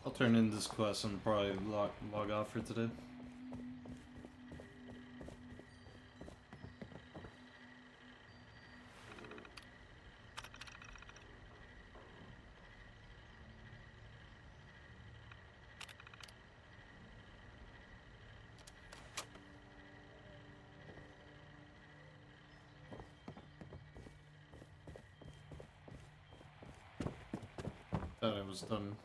A: I'll turn in this quest and probably log off for today. Thought I was done.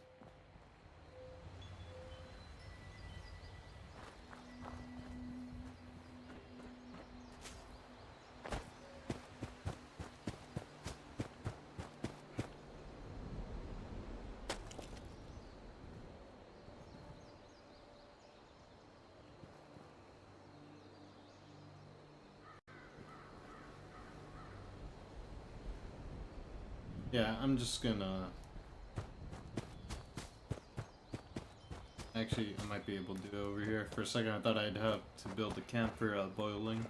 A: Yeah, I'm just gonna... Actually, I might be able to do it over here. For a second, I thought I'd have to build a camp for boiling.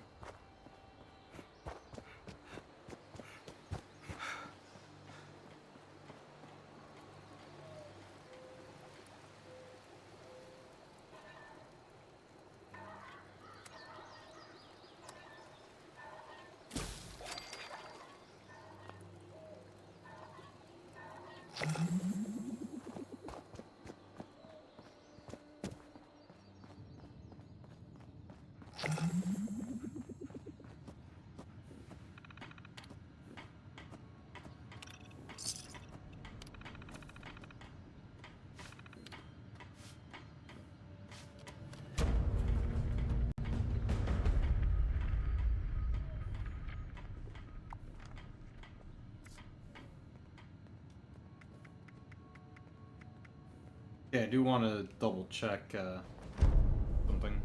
A: Yeah, I do want to double check something.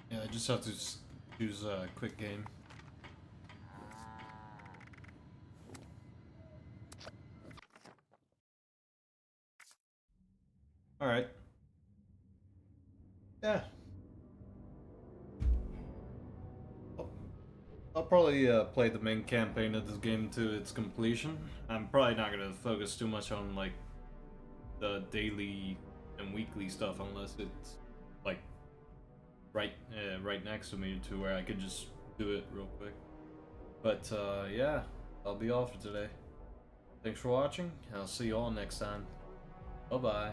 A: Yeah, I just have to choose a quick game. Alright. Yeah. I'll probably play the main campaign of this game to its completion. I'm probably not going to focus too much on like the daily and weekly stuff unless it's like right next to me to where I could just do it real quick. But yeah, I'll be off for today. Thanks for watching. I'll see you all next time. Bye bye.